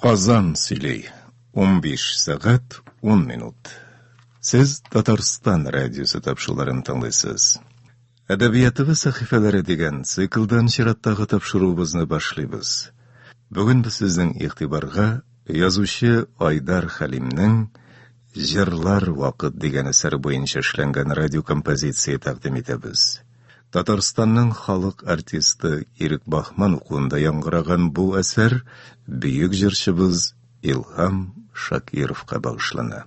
Казан сөйлей. 15 сағат 10 минут. Сіз Татарстан радиосы тапшыруларын тыңлайсыз. Әдәбиятыбыз сахифалары деген циклдан чираттагы тапшыруыбызны башлыйбыз. Бүген без сезнең игътибарга язучы Айдар Халимнең «Җырлар вакыт» дигән әсәре буенча эшләнгән радиокомпозиция тәкъдим итәбез. Татарстанның халык артисты Ирек Бахман укуында яңгыраган бу әсәр бөек җырчыбыз Илһам Шакировка багышлана.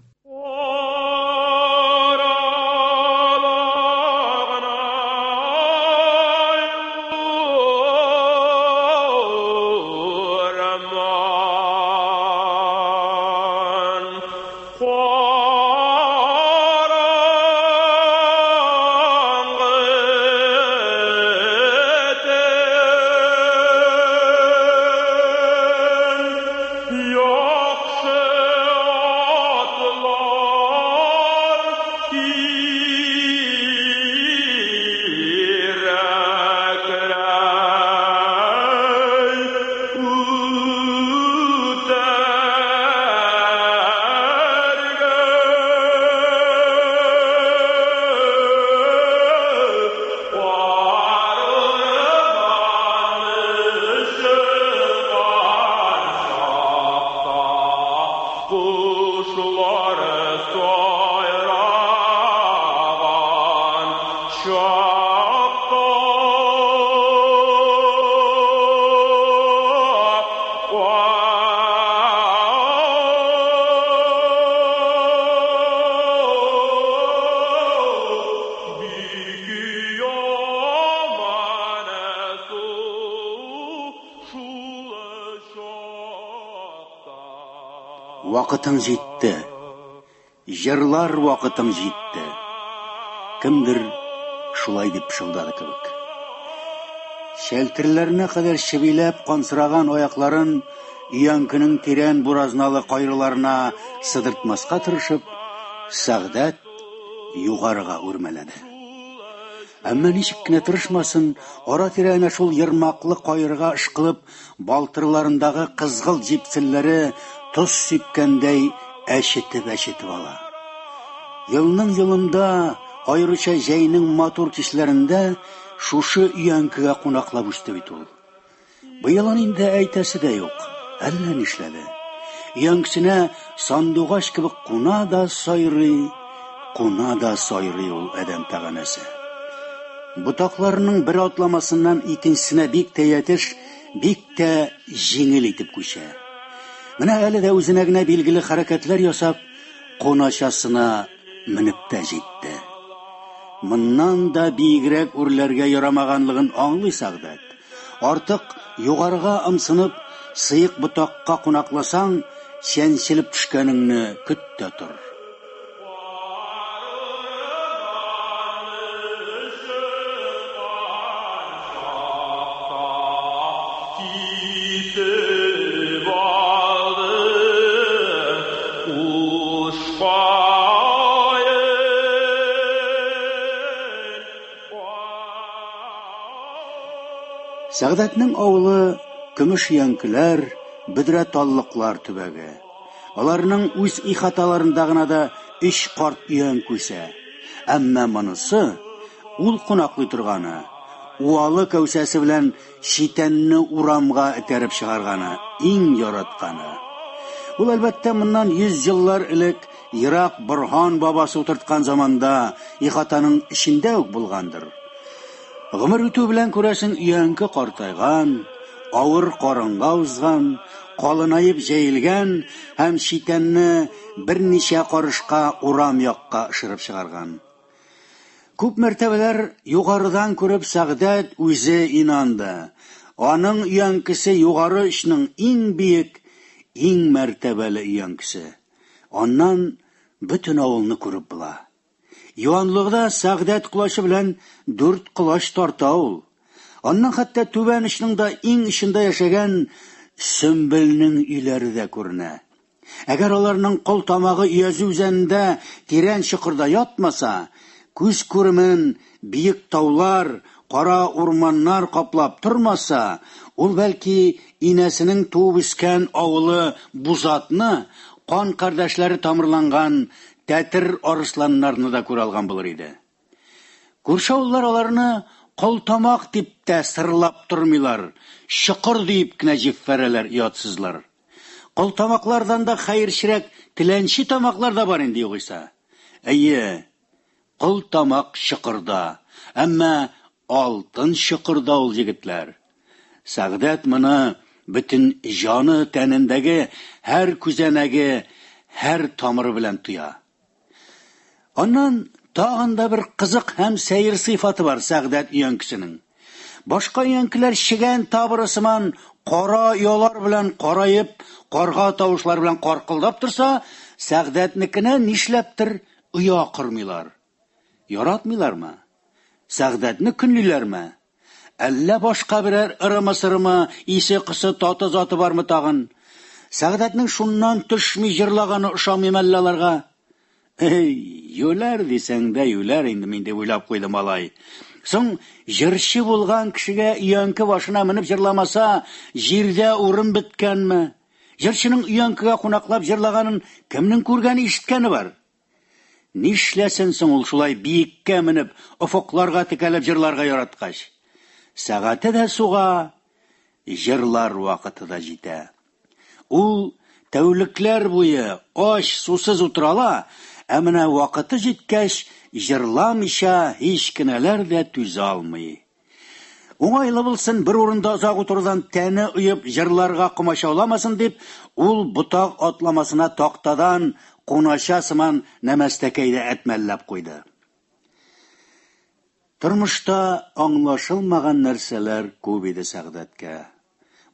Вакытың җитте. Җырлар вакытың җитте. Кемдер шулай дип шылдады кебек. Шәлтерләренә кадәр чебиләп кансыраган аякларын өянкенең тирән буразналы кайрыларына сыдыртмаска тырышып, Сәгъдәт югарыга үрмәләде. Әмма ничек кенә тырышмасын, ара-тирә әнә шул йырмаклы кайрыга ышкылып, балтырларындагы кызгыл җипселләре тоз сипкәндәй әчетеп ала. Елның елында, аеруча җәйнең матур кичләрендә шушы өянкегә кунаклап үсте бит ул. Быел инде әйтәсе дә юк, әллә нишләде. Өянкесенә сандугач кебек куна да сайрый ул адәм тәганәсе. Ботакларының бер атламасыннан икенчесенә бик тәятеш, бик тә җиңел итеп күчә. Менә әле дә үзенә генә билгеле хәрәкәтләр ясап, куначасына менеп тә җитте. Моннан да бигрәк үрләргә ярамаганлыгын аңлый Сәгъдәт. Артык югарыга ымсынып, сыек ботакка кунакласаң, чәнчелеп төшкәнеңне көт тә тор. Сәгъдәтнең авылы көмеш янкеләр, бөдрә таллыклар төбәге. Аларның үз ихаталарында гына да 3 карт өян күсә. Әмма монысы ул кунаклый торганы, уалы кәүсәсе белән читәнне урамга этәреп чыгарганы, иң яратканы. Ул әлбәттә моннан 100 еллар элек Ирак Борһан бабасы утырткан заманда ихатаның эчендә үк булгандыр. Гомер үтү белән күрәсең өянке картайган, авыр карынга узган, калынайып җәелгән һәм читәнне берничә карышка урам якка ышырып чыгарган. Күп мәртәбәләр югарыдан күреп Сәгъдәт үзе инанды. Аның өянкесе югары ичнең иң биек, иң мәртәбәле өянкесе. Аннан бөтен авылны күреп була. Юанлыгда Сәгъдәт кулашы белән 4 кулаш тарта ул. Аннан хәтта түбән ичнең дә иң ичендә яшәгән Сөмбелнең өйләре дә күренә. Әгәр аларның кол тамагы Өязы үзәнендә тирән чокырда ятмаса, күз күремен биек таулар, кара урманнар каплап тормаса, Ул бәлки инәсенең туып үскән авылы Бузатны, кан кардәшләре тамырланган тәтер арысланнарны да күрә алган булыр иде. Күрше авыллар аларны кылтамак дип тә сырлап тормыйлар, шыкыр дип кенә җиффәрәләр ятсызлар. Кылтамаклардан да хәерчерәк тиләнче тамаклар да бар инде югыйса. Әйе, кылтамак шыкырда, әмма алтын шыкырда ул җегетләр. Сәгъдәт моны бөтен җаны тәнендәге һәр күзәнәге, һәр тамыры белән туя. Аннан тагын да бер кызык һәм сәер сыйфаты бар Сәгъдәт өянкесенең. Башка өянкеләр шигән табыры сыман кара ялар белән караеп, карга тавышлар белән каркылдап торса, Сәгъдәтнекенә нишләптер оя кырмыйлар. Яратмыйлармы? Сәгъдәтне көнлиләрме? Әллә башка берәр ырымы-сырымы, исе кысы таты заты бармы тагын? Сәгъдәтнең шуннан төшми җырлаганы ошамый әллә аларга? Юләр дисәң дә юләр инде, мин дип уйлап куйды малай. Соң җырчы булган кешегә өянке башына менеп җырламаса, җирдә урын беткәнме? Җырчының өянкегә кунаклап җырлаганын кемнең күргәне, ишеткәне бар? Нишләсен соң ул шулай биеккә менеп, офыкларга текәлеп җырларга яраткач? Сәгате дә суга, җырлар вакыты да җитә. Ул тәүлекләр буе ач, сусыз утырала, ә менә вакыты җиткәч, җырламыйча һич кенәләр дә түзә алмый. Уңайлы булсын, бер урында озак утырудан тәне уеп җырларга комачауламасын дип, ул ботак атламасына тактадан кунаша сыман нәмәстәкәйдә әтмәлләп куйды. Тормышта аңлашылмаган нәрсәләр күп иде Сәгъдәткә.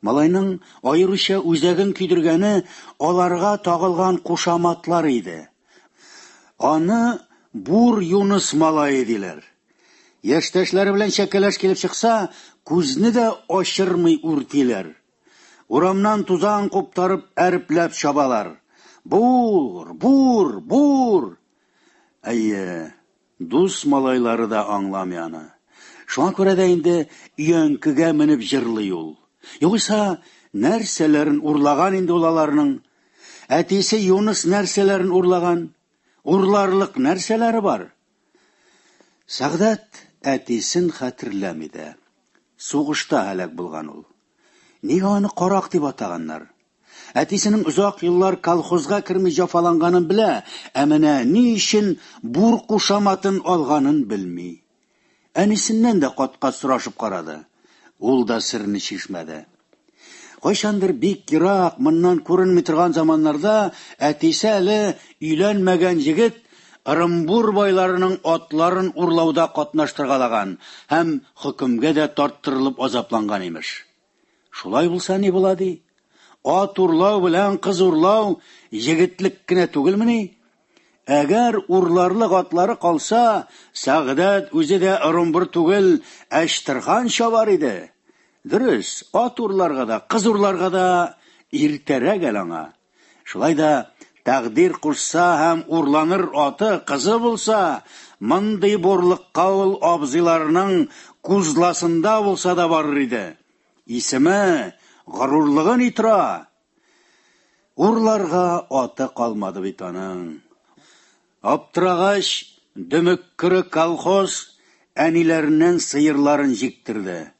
Малайның аеруча үзәген көйдергәне аларга тагылган кушаматлар иде. Аны Бур Юныс малае диләр. Яшьтәшләре белән шәкәләш килеп чыкса, күзне дә ачырмый үртиләр. Урамнан тузан куптарып әрпләп чабалар. Бур, бур, бур. Әйе, дус малайлары да аңламый аны. Шуңа күрә дә инде өянкегә менеп җырлый ул. Югыйса, нәрсәләрен урлаган инде ул аларның. Әтисе Юныс нәрсәләрен урлаган? Урларлык нәрсәләре бар? Сәгъдәт әтисен хәтерләми дә. Сугышта һәлак булган ул. Нигә аны карак дип атаганнар? Әтисенең узак еллар колхозга керми җафаланганын белә, ә менә ни өчен бур кушаматын алганын белми. Әнисеннән дә катка сорашып карады. Ул да серне шишмәде. Кайчандыр бик ерак, моннан күренми торган заманнарда әтисе әле өйләнмәгән җегет Ырымбур байларының атларын урлауда катнаштыргалаган һәм хөкемгә дә тарттырылып азапланган имеш. Шулай булса ни була ди? Ат урлау белән кыз урлау җегетлек кенә түгелмени? Әгәр урларлык атлары калса, Сәгъдәт үзе дә Ырымбур түгел, Әчтәрхан чабар иде. Дөрес, ат урларга да, кыз урларга да иртәрәк аңа. Шулай да тәкъдир кушса һәм урланыр аты, кызы булса, мондый борлыкка ул абзыйларның күзласында булса да барыр иде. Исеме, горурлыгын итра. Урларга аты калмады бит аның. Аптырагач, дөмеккере колхоз әниләреннән сыерларын җиктерде.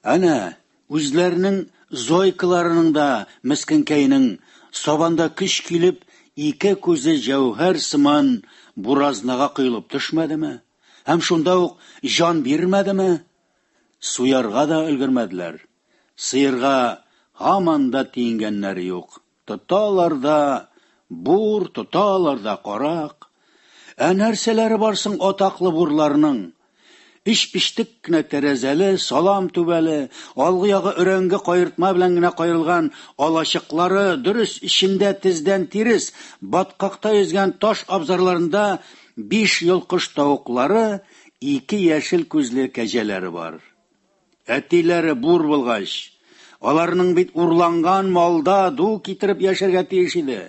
Әнә, үзләренең зойкаларының да мискенкәйнең сабанда көч килеп, ике күзе җәүһәр сыман буразнага кыйлып төшмәдеме? Һәм шунда ук җан бирмәдеме? Суярга да өлгермәделәр. Сыерга һаман да тиенгәннәре юк. Тоталар да бур, тоталар да карак. Нәрсәләре барсың атаклы бурларның? Иш-пиштек кенә тәрәзәле, салам түбәле, алгы ягы өрәңге кайыртма белән генә кайрылган алачыклары, дөрес ичендә тездән тирес, баткакта йөзгән таш абзарларында 5 йолкыш тавыклары, 2 яшел күзле кәҗәләре бар. Әтиләре бур булгач, аларның бит урланган малда ду китереп яшәргә тиеш иде.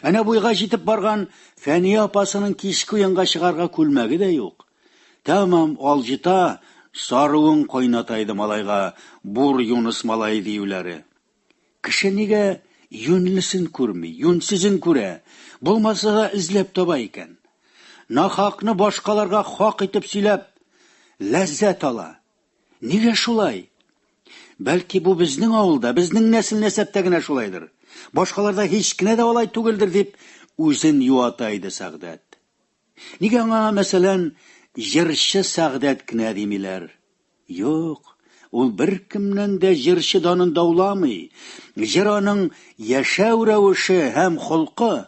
Әнә буйга җитеп барган Фәния апасының кичке уенга чыгарга күлмәге дә юк. Тәмам алҗыта, Саруын кайнатайды малайга, бур Юныс малай диюләре. Кеше нигә юнлысын күрми, юнсызын күрә, булмаса эзләп таба икән. Нахакны башкаларга хак итеп сөйләп, ләззәт ала. Нигә шулай? Бәлки бу безнең авылда, безнең нәсел-нәсәптә генә шулайдыр. Башкаларда һич кенә дә алай түгелдер дип үзен юата иде Сәгъдәт. Нигә аңа, мәсәлән, җырчы Сәгъдәт кенә димиләр? Юк, ул беркемнән дә җырчы данын дауламый. Җыр аның яшәү рәвеше һәм холкы.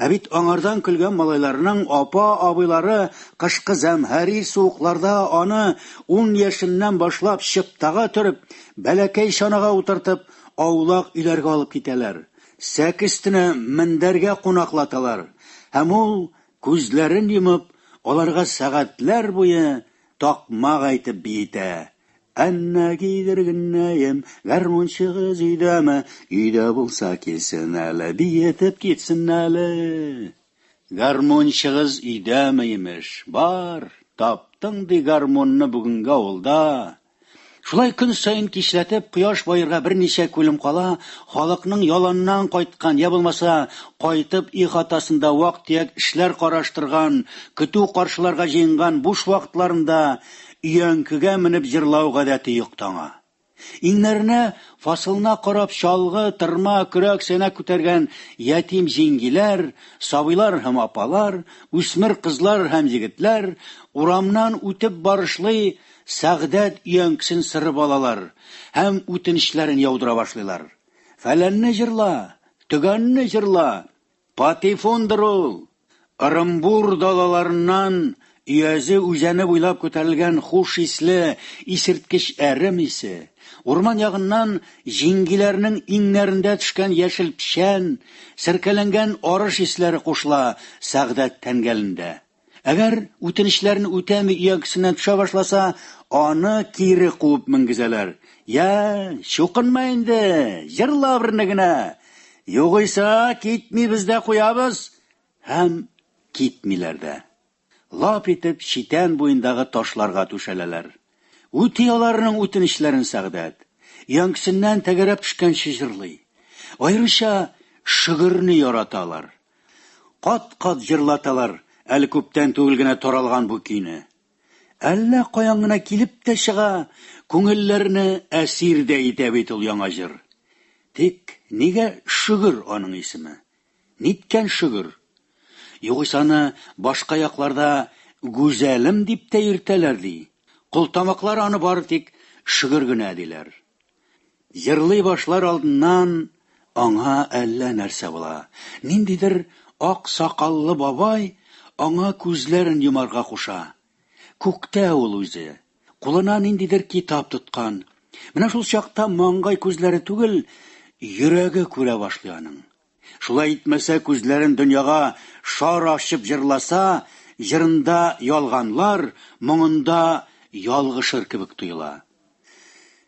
Ә бит аңардан көлгән малайларның апа-абыйлары кышкы зәмһәри суыкларда аны 10 яшеннән башлап чыптага төреп, бәләкәй чанага утыртып, аулак өйләргә алып китәләр. Сәкестенә мендәргә кунаклаталар. Һәм ул күзләрен йомып, аларга сәгатьләр буе такмак әйтеп биетә. Әннә кидергеннәем, гармунчыгыз өйдәме? Өйдә булса килсен әле, биетеп китсен әле. Гармунчыгыз өйдәме имеш? Бар, таптың ди гармунны бүгенге авылда. Шулай көн сайын кичләтеп, кояш баерга берничә күлем кала, халыкның яланнан кайткан, я булмаса, кайтып ихатасында вак-төяк эшләр караштырган, көтү каршыларга җыенган буш вакытларында өянкегә менеп җырлау гадәте юктаңа. Иңнәренә фасылына карап чалгы, тырма, көрәк сенә күтәргән ятим җиңгиләр, сабыйлар һәм апалар, үсмер кызлар һәм җегетләр урамнан үтеп барышлый Сәгъдәт өянкесен сырып алалар һәм үтенечләрен яудыра башлыйлар. Фәләнне җырла, төгәнне җырла, патефондыр ул. Ырымбур далаларыннан Өязе үзәне буйлап күтәрелгән хуш исле, исерткеч әрем исе. Урман ягыннан җиңгиләрнең иңнәрендә төшкән яшел пишән, сәркәләнгән арыш исләре кушыла Сәгъдәт тәнгәлендә. Әгәр үтенечләрне үтәми өянкесеннән төшә башласа, аны кире куып менгезәләр. Я, чукынма инде, җырла берне генә. Югыйса китми бездә куябыз. Һәм китмиләр дә. Лап итеп читән буендагы ташларга түшәләләр. Үти аларның үтенечләрен Сәгъдәт. Яңкысыннан тәгәрәп төшкәнче җырлый. Аеруча шигырьне яраталар. Кат-кат җырлаталар, әле күптән түгел генә таралган бу көйне. Әллә каян гына килеп тә чыга, күңелләрне әсир дә итә бит ул яңа җыр. Тик нигә шигырь аның исеме? Ниткән шигырь? Югыйсаны башка якларда гүзәлем дип тә йөртәләр ди. Култамаклар аны бары тик шигырь генә диләр. Җырлый башлар алдыннан аңа әллә нәрсә була. Ниндидер ак сакаллы бабай аңа күзләрен йомарга куша. Күктә ул үзе. Кулына ниндидер китап тоткан. Менә шул чакта маңгай күзләре түгел, йөрәге күрә башлый аның. Шулай итмәсә күзләрен дөньяга шар ачып җырласа, җырында ялганлар, моңында ялгышыр кебек тоела.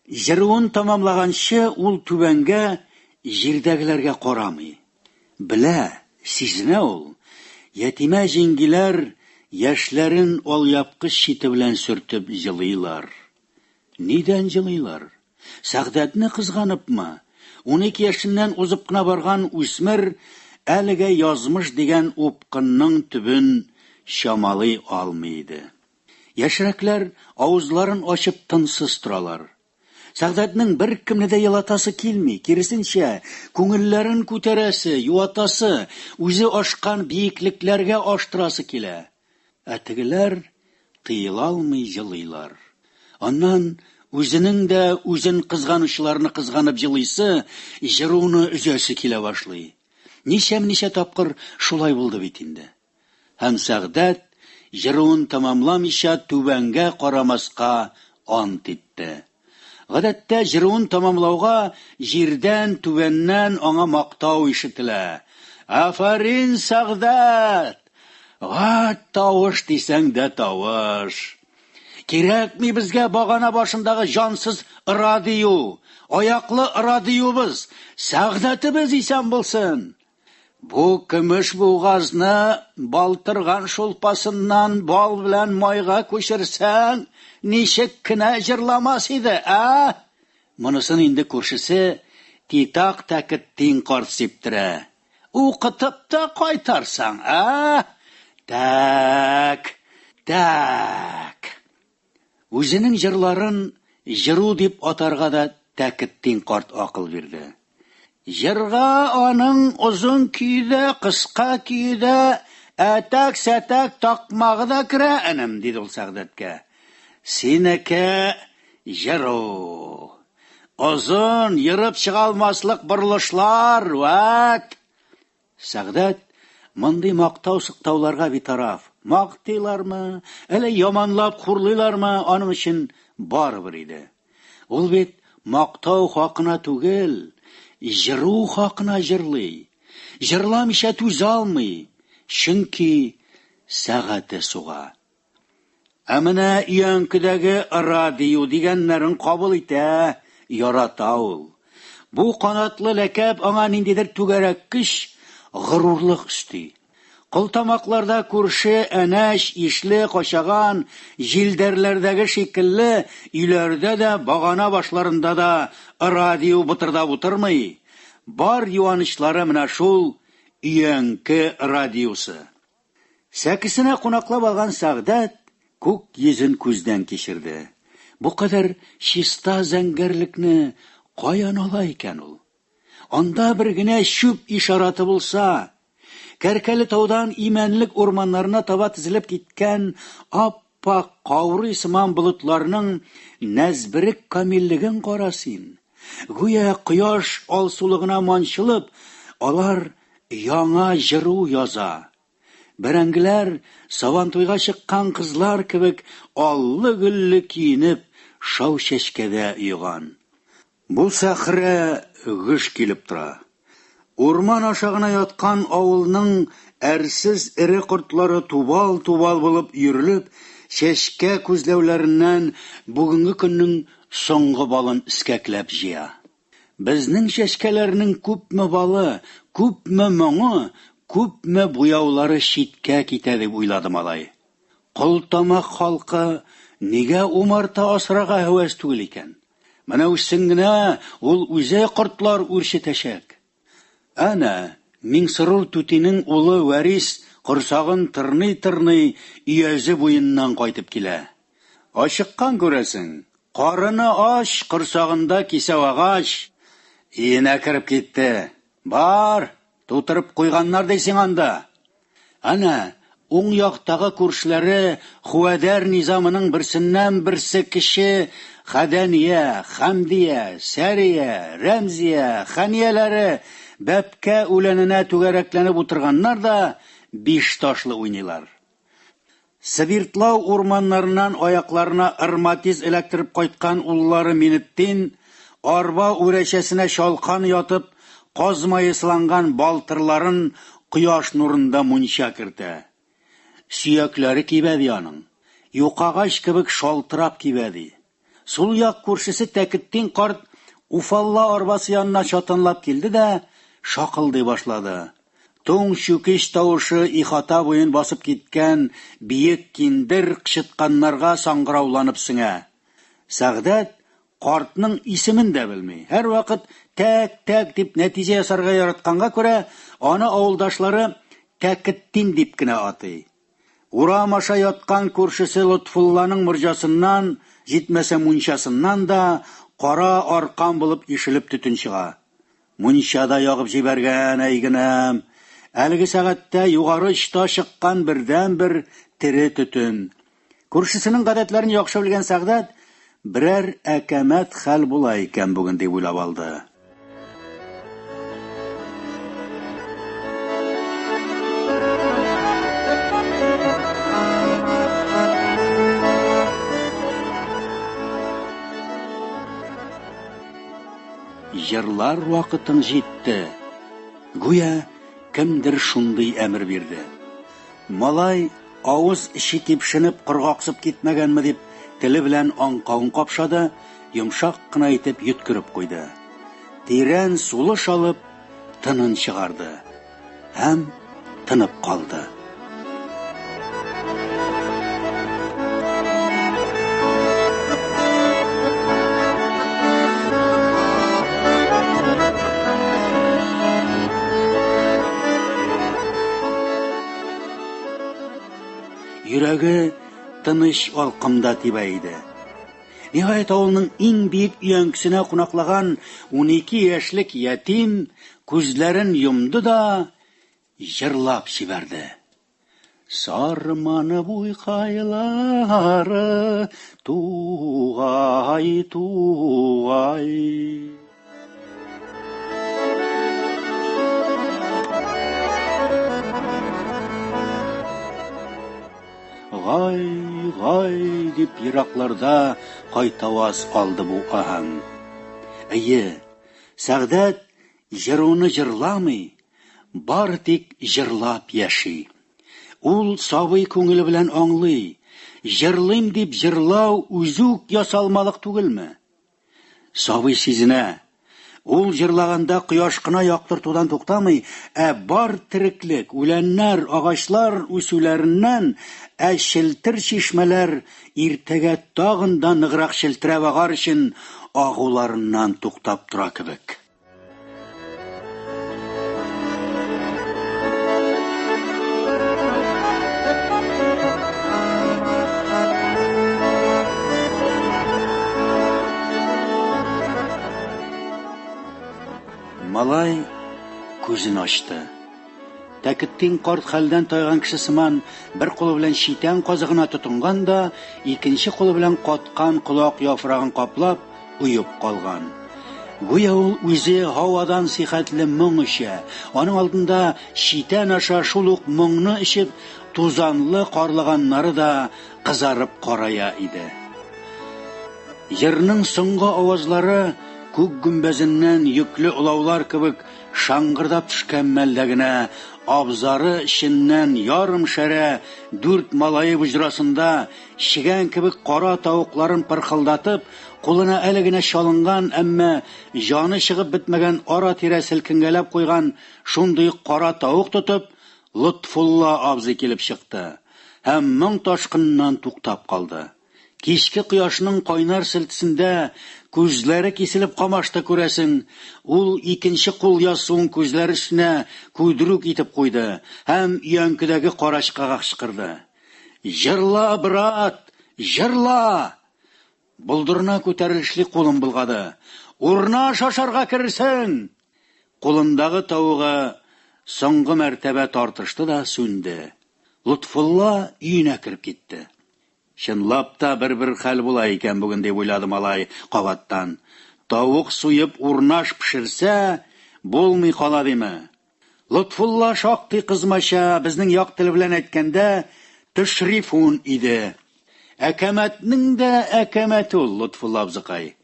Җыруын тамамлаганчы ул түбәнгә җирдәгеләргә карамый. Белә, сизенә ул. Ятимә җиңгиләр яшьләрен алъяпкыч чите белән сөртеп җылыйлар. Нидән җылыйлар? Сәгъдәтне кызганыпмы? 12 яшеннән узып кына барган үсмер әлегә язмыш дигән упкынның төбен чамалый алмый иде. Яшьрәкләр авызларын ачып тынсыз торалар. Сәгъдәтнең беркемне дә ялатасы килми, киресенчә, күңелләрен күтәрәсе, юатасы, үзе ашкан биеклекләргә аштырасы килә. Ә тегеләр тыела алмый җылыйлар. Аннан үзенең дә үзен кызганучыларны кызганып җылыйсы, җыруны үзәсе килә башлый. Ничә тапкыр шулай булды бит инде. Һәм Сәгъдәт җыруын тамамламыйча түбәнгә карамаска ант итте. Гадәттә җыруын тамамлауга җирдән түбәннән аңа мактау ишетелә. Афарин Сәгъдәт! Гат тавыш дисәң дә тавыш. Кирәкми безгә багана башындагы җансыз радио, аяклы радиобыз, Сәгъдәтебез исән булсын. Бу көмеш бугазны балтырган шулпасыннан бал белән майга күчерсәң, ничек кенә җырламас иде, а? Монысын инде күршесе титак тәкеттин карт сиптерә. Укытып та кайтарсаң, а? Так. Үзенең җырларын җыру дип атарга да тәкеттин карт акыл бирде. Җырга аның озын көйдә, кыска көйдә, әтәк-сәтәк такмагы да керә, энем, диде ул Сәгъдәткә. Синеке җыру. Озын, йырып чыга алмаслык борылышлар, вәт. Сәгъдәт мондый мактау-сыктауларга битараф. Мактыйлармы, әле яманлап хурлыйлармы, аның өчен барыбер иде. Ул бит мактау хакына түгел, җыру хакына җырлый. Җырламыйча түзә алмый, чөнки сәгате суга. Ә менә өянкедәге радио дигәннәрен кабул итә, ярата ул. Бу канатлы ләкәп аңа ниндидер түгәрәк көч, горурлык өсти. Кылтамакларда күрше әнәш, ишле, качаган, җилдәрләрдәге шикелле, өйләрдә дә, багана башларында да радио бутырдап утырмый. Бар юанычлары менә шул өянке радиосы. Сәкесенә кунаклап алган Сәгъдәт күк йөзен күздән кичерде. Бу кадәр чиста зәңгәрлекне каян ала икән ул? Анда бер генә чүп ишараты булса, Кәркәле таудан имәнлек урманнарына таба тезелеп киткән аппак каурый сыман болытларның нәзберек камиллеген карасин. Гүя кояш алсулыгына манчылып, алар яңа җыру яза. Бәрәңгеләр савантуйга чыккан кызлар кебек аллы-гөлле киенеп, шау чәчкәдә йыган. Бу сәхрә гыш килеп тора. Урман ашагына яткан авылның әрсез эре кортлары тубал-тубал булып йөрелеп, чәчкә күзләүләреннән бүгенге көннең соңгы балын искәкләп җыя. Безнең чәчкәләрнең күпме балы, күпме моңы, күпме буяулары читкә китә дип уйлады малай. Кылтамак халкы нигә умарта асрага һәвәс түгел икән? Менә үссен генә ул үзе кортлар үрчетәчәк. Әнә Миңсырур түтинең улы Вәрис корсагын тырный-тырный өязе буеннан кайтып килә. Ашыккан күрәсең, карыны аш, корсагында кисәү агач. Иенә кирип китте. Бар, тутырып куйганнар дисең анда. Әнә уң яктагы күршләре Хуәдәр низамының берсеннән берсе кеше Хәдәния, Хәмдия, Сәрия, Рәмзия, Хәнияләре бәпкә үләненә түгәрәкләнеп утырганнар да 5 ташлы уйныйлар. Сибиртлау урманнарынан аякларына ырматиз эләктереп кайткан уллары Минеттин арба үрәчәсенә шалкан ятып, казмайысланган балтырларын кояш нурында мунча кертә. Сөякләре кибәди аның, юкагач кебек шалтырап кибәди. Сул як күршесе Тәкеттин карт Уфалла арбасы янына чатанлап килде дә шакылдый башлады. Туң чүкеш тавышы ихата буен басып киткән биек киндер кычытканнарга саңгырауланып сеңә. Сәгъдәт картның исемен дә белми. Һәр вакыт тәк-тәк дип нәтиҗә ясарга яратканга күрә, аны авылдашлары Тәкеттин дип кенә атый. Урам аша яткан күршесе Лотфулланың мөрҗасыннан, җитмәсә мунчасыннан да кара аркан булып ишелеп төтен чыга. Мунчада ягып җибәргән әйгенәм. Әлеге сәгатьтә югары очта чыккан бердән-бер тере төтен. Күршесенең гадәтләрен яхшы белгән Сәгъдәт берәр әкәмәт хәл була икән бүген дип уйлап алды. Җырлар вакытың җитте. Гүя кемдер шундый әмер бирде. Малай авыз иши типшенеп кыргаксып китмәгәнме дип теле белән аңкавын капшады, йомшак кына итеп йөткереп куйды. Тирән сулыш алып тынын чыгарды. һәм тынып калды. Йөрәге тыныч алкымда тибәйде. Ниһаять авылның иң бик өянкесенә кунаклаган 12 яшьлек ятим күзләрен йомды да җырлап җибәрде. Сарманы буйкайлары тугай тугай. Гай, гай дип еракларда кайтаваз алды бу аһаң. Әйе, Сәгъдәт җыруны җырламый, бар тик җырлап яши. Ул сабый күңеле белән аңлый, җырлыйм дип җырлау үзүк ясалмалык түгелме? Сабый сизенә. Ул җырлаганда кояш кына яктыртудан туктамый, бар тереклек, үләннәр, агачлар үсүләреннән челтер чишмәләр иртәгә тагын да ныграк челтерә багар өчен агуларыннан туктап тора кебек. Малай күзен ачты. Тәкеттин карт хәлдән тайган кеше сыман бер кулы белән читән казыгына тотынган да, икенче кулы белән каткан колак яфрагын каплап уеп калган. Гүя ул үзе һавадан сихәтле моң ичә. Аның алдында читән аша шул ук моңны ичеп тузанлы карлыганнары да кызарып карая иде. Җырның соңгы авазлары күк гүмбәзеннән йөкле улаулар кебек шаңгырдап төшкән мәлдә генә абзары эченнән ярым шәрә 4 малае буҗрасында чигән кебек кара тавыкларын пырхылдатып, кулына әле генә чалынган, әмма җаны чыгып бетмәгән ара-тирә селкенгәләп куйган шундый кара тавык тотып, Лотфулла абзый килеп чыкты һәм моң ташкыннан туктап калды. Кичке кояшның кайнар селтисендә күзләре киселеп камашты күрәсең, ул икенче кул ясуын күзләре өстенә күйдерүк итеп куйды һәм өянкедәге карачкага кычкырды. Җырла, брат, җырла! Булдырына күтәрелешле кулын булгады. Урна шашарга керсең! Кулындагы тавыгы соңгы мәртәбә тартышты да сүнде. Лотфулла өенә кирип китте. Чынлап та бер хәл була икән бүген дип уйлады малай кабаттан. Тавык суеп урнаш пешерсә, булмый кала диме? Лотфулла шактый кызмача, безнең як тел белән әйткәндә, тәшрифун иде. Әкәмәтнең дә әкәмәте ул, Лотфулла абзыкай.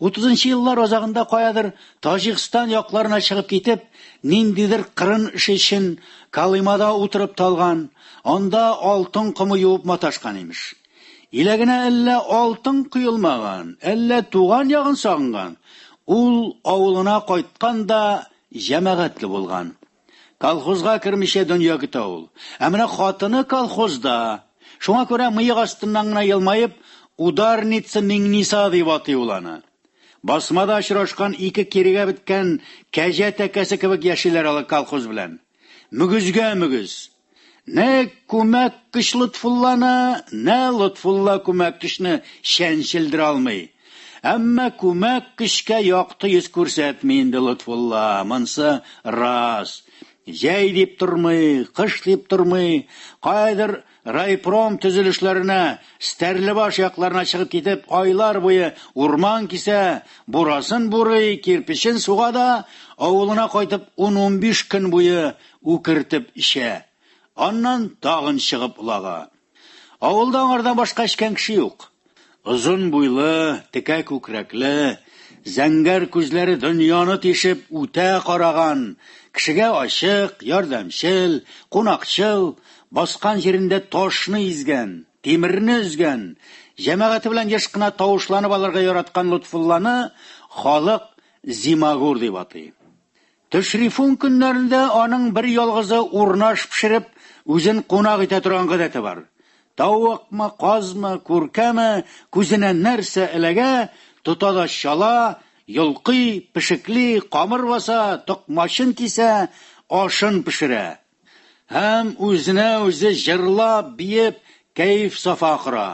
30-нчы еллар азагында каядыр Таҗикстан якларына чыгып китеп, ниндидер кырын эш өчен Калимада утырып талган, анда алтын кымы юып маташкан имеш. Иләгенә әллә алтын кыйлмаган, әллә туган ягын сагынган. Ул авылына кайткан да җәмәгатьле булган. Колхозга кермичә дөнья көтә ул. Ә менә хатыны колхозда. Шуңа күрә мыек астыннан гына елмаеп, ударница Миңниса дип атый ул аны. Басмада очрашкан ике кирегә беткән кәҗә тәкәсе кебек яшиләр алы колхоз белән. Мөгезгә мөгез. Нә күмәк кыш Лотфулланы, нә Лотфулла күмәк кышны шәнчелдер алмый. Әмма күмәк кышка якты йөз күрсәтми инде Лотфулла. Монсы рас. Җәй дип тормый, кыш дип тормый, кайдыр райпром төзелешләренә, Стәрлебаш якларына чыгып китеп, айлар буе урман кисә, бурасын бурый, кирпичен суга да, авылына кайтып 10-15 көн буе үкертеп ишә. Аннан тагын чыгып улага. Авылда аңардан башка эчкән кеше юк. Озын буйлы, текә күкрәкле, зәңгәр күзләре дөньяны тишеп үтә караган, кешегә ачык, ярдәмчел, кунакчыл, баскан җирендә ташны изгән, тимерне үзгән, җәмәгате белән еш кына тавышланып алырга яраткан Лотфулланы халык Зимагур дип атый. Тәшрифун көннәрендә аның бер ялгызы урнаш пешереп, үзен кунак итә торган гадәте бар. Тавыкмы, казмы, күркәме, күзенә нәрсә эләгә, тота да чала, йолкый, пешекли, камыр баса, токмачын кисә, ашын пешерә. Һәм үзенә үзе җырлап, биеп, кәеф сафа кыра.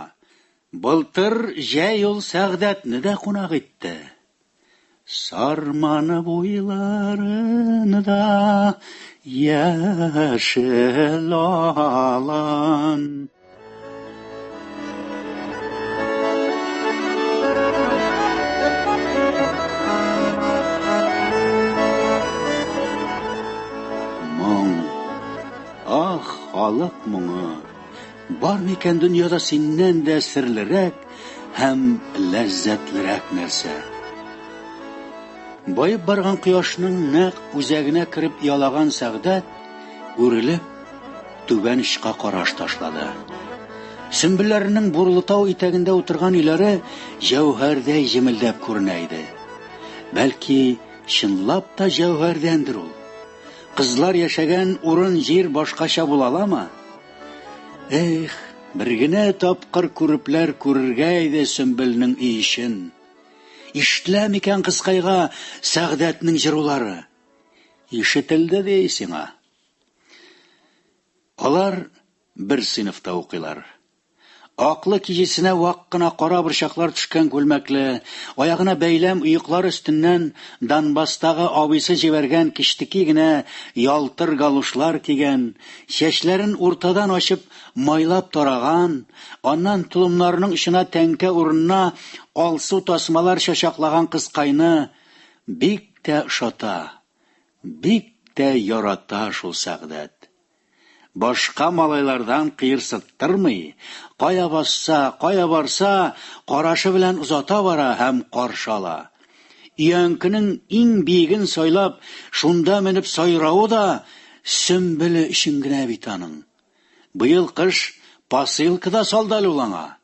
Былтыр җәй ул Сәгъдәтне дә кунак итте. Сарманы буйларыны да яшел алан. Халык моңы бар микән дөньяда синнән дә серлерәк һәм ләззәтлерәк нәрсә. Байып барган кояшның нәкъ үзәгенә кереп ялаган Сәгъдәт үрелеп түбән ишка караш ташлады. Сөмбелләрнең Бурлытау итәгендә утырган өйләре җәүһәрдәй җемелдәп күренә иде. Бәлки, чынлап та җәүһәрдәндер ул. Кызлар яшәгән урын җир башкача буламы? Эх, бер генә тапкыр күрепләр күрергә иде Сөмбелнең ишен. Ишетелә микән кызкайга Сәгъдәтнең җырлары? Ишетелде ди сиңа. Алар бер сыйныфта укыйлар. Аклы кижесенә вак кына кара борчаклар төшкән күлмәкле, аягына бәйләм уйыклар өстеннән Донбасстагы абыйсы җибәргән киштеки генә ялтыр галушлар кигән, чәчләрен уртадан ачып майлап тараган, аннан тулымнарның очына тәңкә урынына алсу тасмалар чачаклаган кызкайны бик тә ошата, бик тә ярата шул Сәгъдәт. Башка малайлардан кыерсыттырмый, кая басса, кая барса, карашы белән узата бара һәм каршала. Өянкенең иң биеген сайлап, шунда менеп сайрауы да Сөмбеле өчен генә бит аның. Быел кыш посылкада салдал улаңа.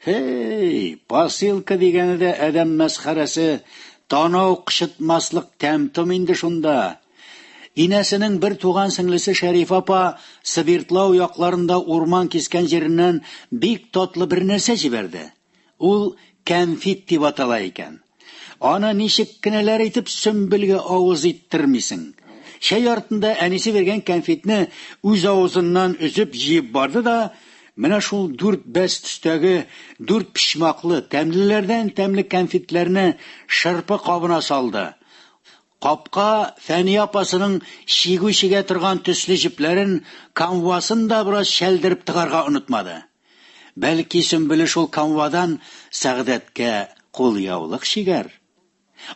Хей, посылка дигәне дә адәм мәсхәрәсе, танау кышытмаслык тәмтем инде шунда. Инәсенең бер туган сеңлесе Шәриф апа Сибиртлау якларында урман кискән җиреннән бик татлы бер нәрсә җибәрде. Ул кәнфит дип атала икән. Аны ничек кенәләр итеп Сөмбелгә авыз иттермисең. Чәй артында әнисе бергән кәнфитне үз авызыннан өзеп җыеп барды да, менә шул 4 бәс төстәге 4 пишмаклы, тәмлеләрдән тәмле кәнфитләрне шырпы кабына салды. Капка Фәния апасының чигү-чигә торган төсле җипләрен, канвасын да бераз шәлдереп тыгарга онытмады. Бәлки Сөмбеле шул канвадан Сәгъдәткә кулъяулык чигәр.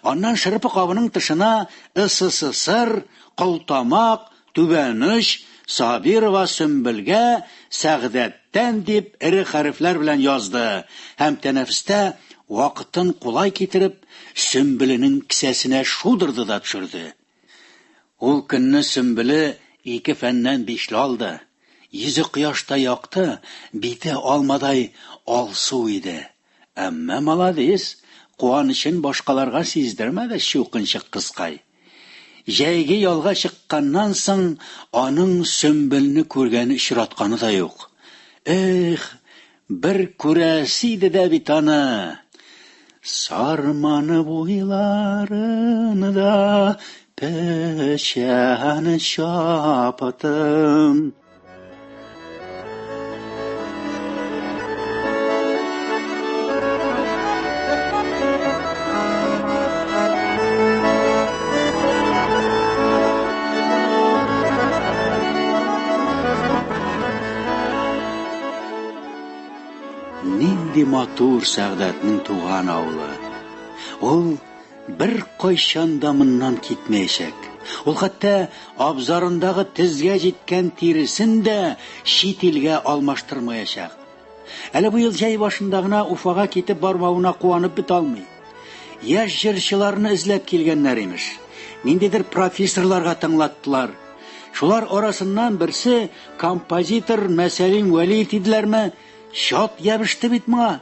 Аннан шырпы кабының тышына СССР, Кылтамак, Түбәнөч, Сабирова Сөмбелгә Сәгъдәттән дип ире хәрефләр белән язды һәм тәнәфестә вакытын кулай китереп Сөмбеленең кисәсенә шудырды да төшерде. Ул көнне Сөмбеле 2 фәннән 5 алды. Йөзе кояшта якты, бите алмадай алсу иде. Әмма маладис, куанычын башкаларга сиздермәде шуқынчык кызкай. Җәйге ялга чыкканнан соң аның Сөмбелне күргәне очратканы да юк. Эх, бер күрәсе иде дә бит аны. Сарманы буйларыны да пәшәне чапатым. Нинди матур Сәгъдәтнең туган авылы. Ул бер кайчан да моннан китмәячәк. Ул хәтта абзарындагы тезгә җиткән тиресен дә чит илгә алмаштырмаячак. Әле бу ел җәй башында гына Уфага китеп бармавына куанып бит алмый. Яшь җырчыларны эзләп килгәннәр имеш. Ниндидер профессорларга тыңлаттылар. Шулар арасыннан берсе композитор Мәсәлим Вәлиев иделәрме? Шат ябышты бит моңа.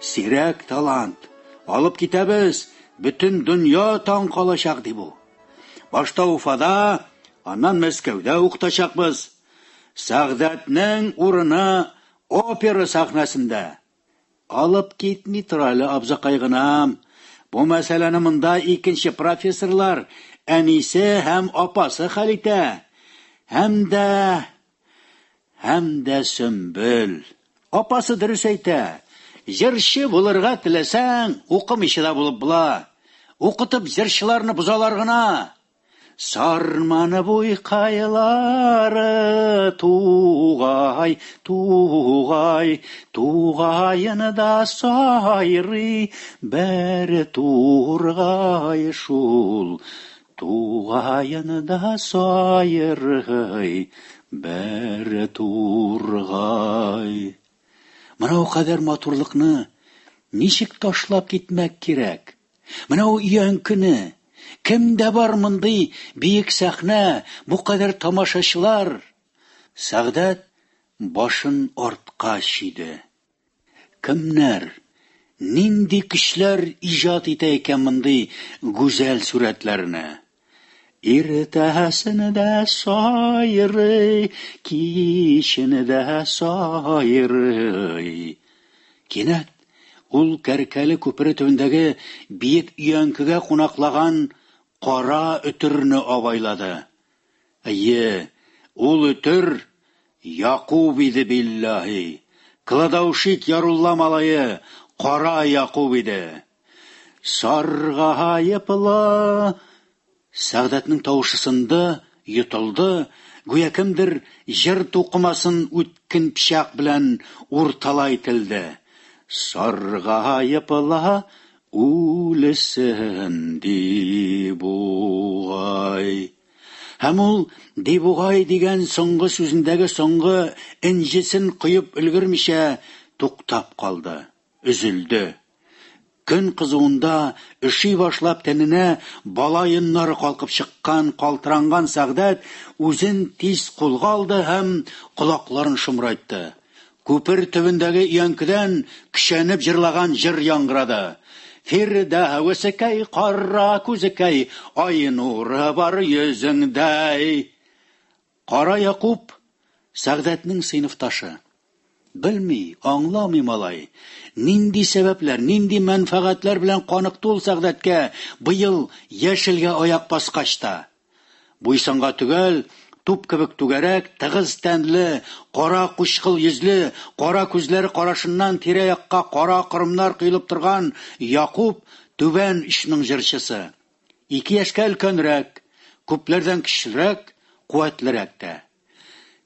Сирәк талант. Алып китәбез, бөтен дөнья таң калачак ди бу. Башта Уфада, аннан Мәскәүдә укытачакбыз. Сәгъдәтнең урыны опера сахнасында. Алып китми торалы абзакай гынам. Бу мәсьәләне монда икенче профессорлар, әнисе һәм апасы хәл итә. Һәм дә Сөмбел. Апасы дөрес әйтә. Җырчы булырга теләсәң, укымыйчы да булып була. Укытып җырчыларны бозалар гына. Сарманы буйкайлары тугай, тугайыны да сайрый, бәре тургай шул. Тугайыны да сайрый, бәре тургай. Менә кадәр матурлыкны ничек ташлап китмәк кирәк? Менә өянкене кемдә бар мондый биек сәхнә, бу кадәр тамашачылар? Сәгъдәт башын артка чөйде. Кемнәр, нинди кешеләр иҗат итә икән мондый гүзәл сурәтләрне? Иртәсене дә сайрый, кичене дә сайрый. Кинәт ул кәркәле күпер төбендәге биек өянкегә кунаклаган кара өтерне абайлады. Әйе, ул өтер Якуб иде биллаһи. Кладаушик Ярулла малае кара Якуб иде. Саргайыплы. Сәгъдәтнең тавышысында йотылды, гүя кемдер җыр тукымасын үткен пичак белән урталай телде. Саргайыплы үлесен дибугай. Һәм ул дибугай дигән соңгы сүзендәге соңгы инҗесен кыйып өлгермичә туктап калды, üzülде. Көн кызуында эши башлап тәненә балаеннары калкып чыккан, калтыранган Сәгъдәт үзен тиз кулга алды һәм колакларын шымрайтты. Күпер төбендәге өянкедән кешәнеп җырлаган җыр яңгырады. Фирдәүскәй кара күзекәй, ай нуры бар йөзеңдәй. Кара Якуб Сәгъдәтнең сыйныфташы. Белми, аңламый малай. Нинди сәбәпләр, нинди мәнфәгатьләр белән каныкты ул Сәгъдәткә быел яшелгә аяк баскач та. Буйсанга түгел, туп кебек түгәрәк, тыгыз тәнле, кара кучкыл йөзле, кара күзләре карашыннан тирә-якка кара кырымнар кыйлып торган Якуб түбән ишнең җырчысы. 2 яшькә өлкәнрәк, күпләрдән кечерәк, куәтлерәк тә.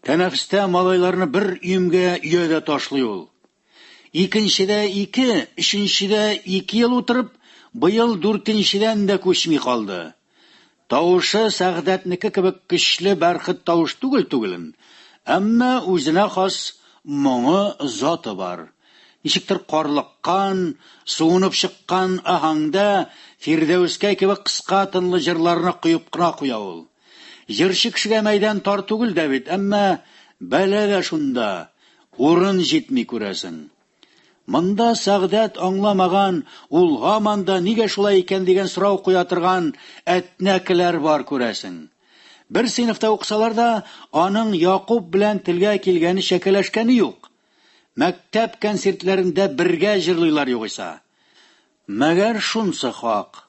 Тәнәфестә малайларны бер өемгә өйдә ташлый ул. Икенчедә 2, өченчедә 2 ел утырып, быел 4-дән дә күчми калды. Тавышы Сәгъдәтнеке кебек көчле бәрхет тавыш түгелен, әмма үзенә хас моңы заты бар. Ничектер карлыккан, суынып чыккан аһаңда Фирдәүскәй кебек кыска тынлы җырларны кыйып кына куя ул. Җырчы кешегә мәйдан тар түгел дә бит, әмма бәләгә шунда урын җитми күрәсең. Монда Сәгъдәт аңламаган, ул һаманда нигә шулай икән дигән сорау куя торган әтнәкеләр бар күрәсең. Бер сыйныфта уксалар да, аның Якуб белән телгә килгәне шәкеләшкәне юк. Мәктәп концертларында бергә җырлыйлар югыйса. Мәгәр шунсы хак.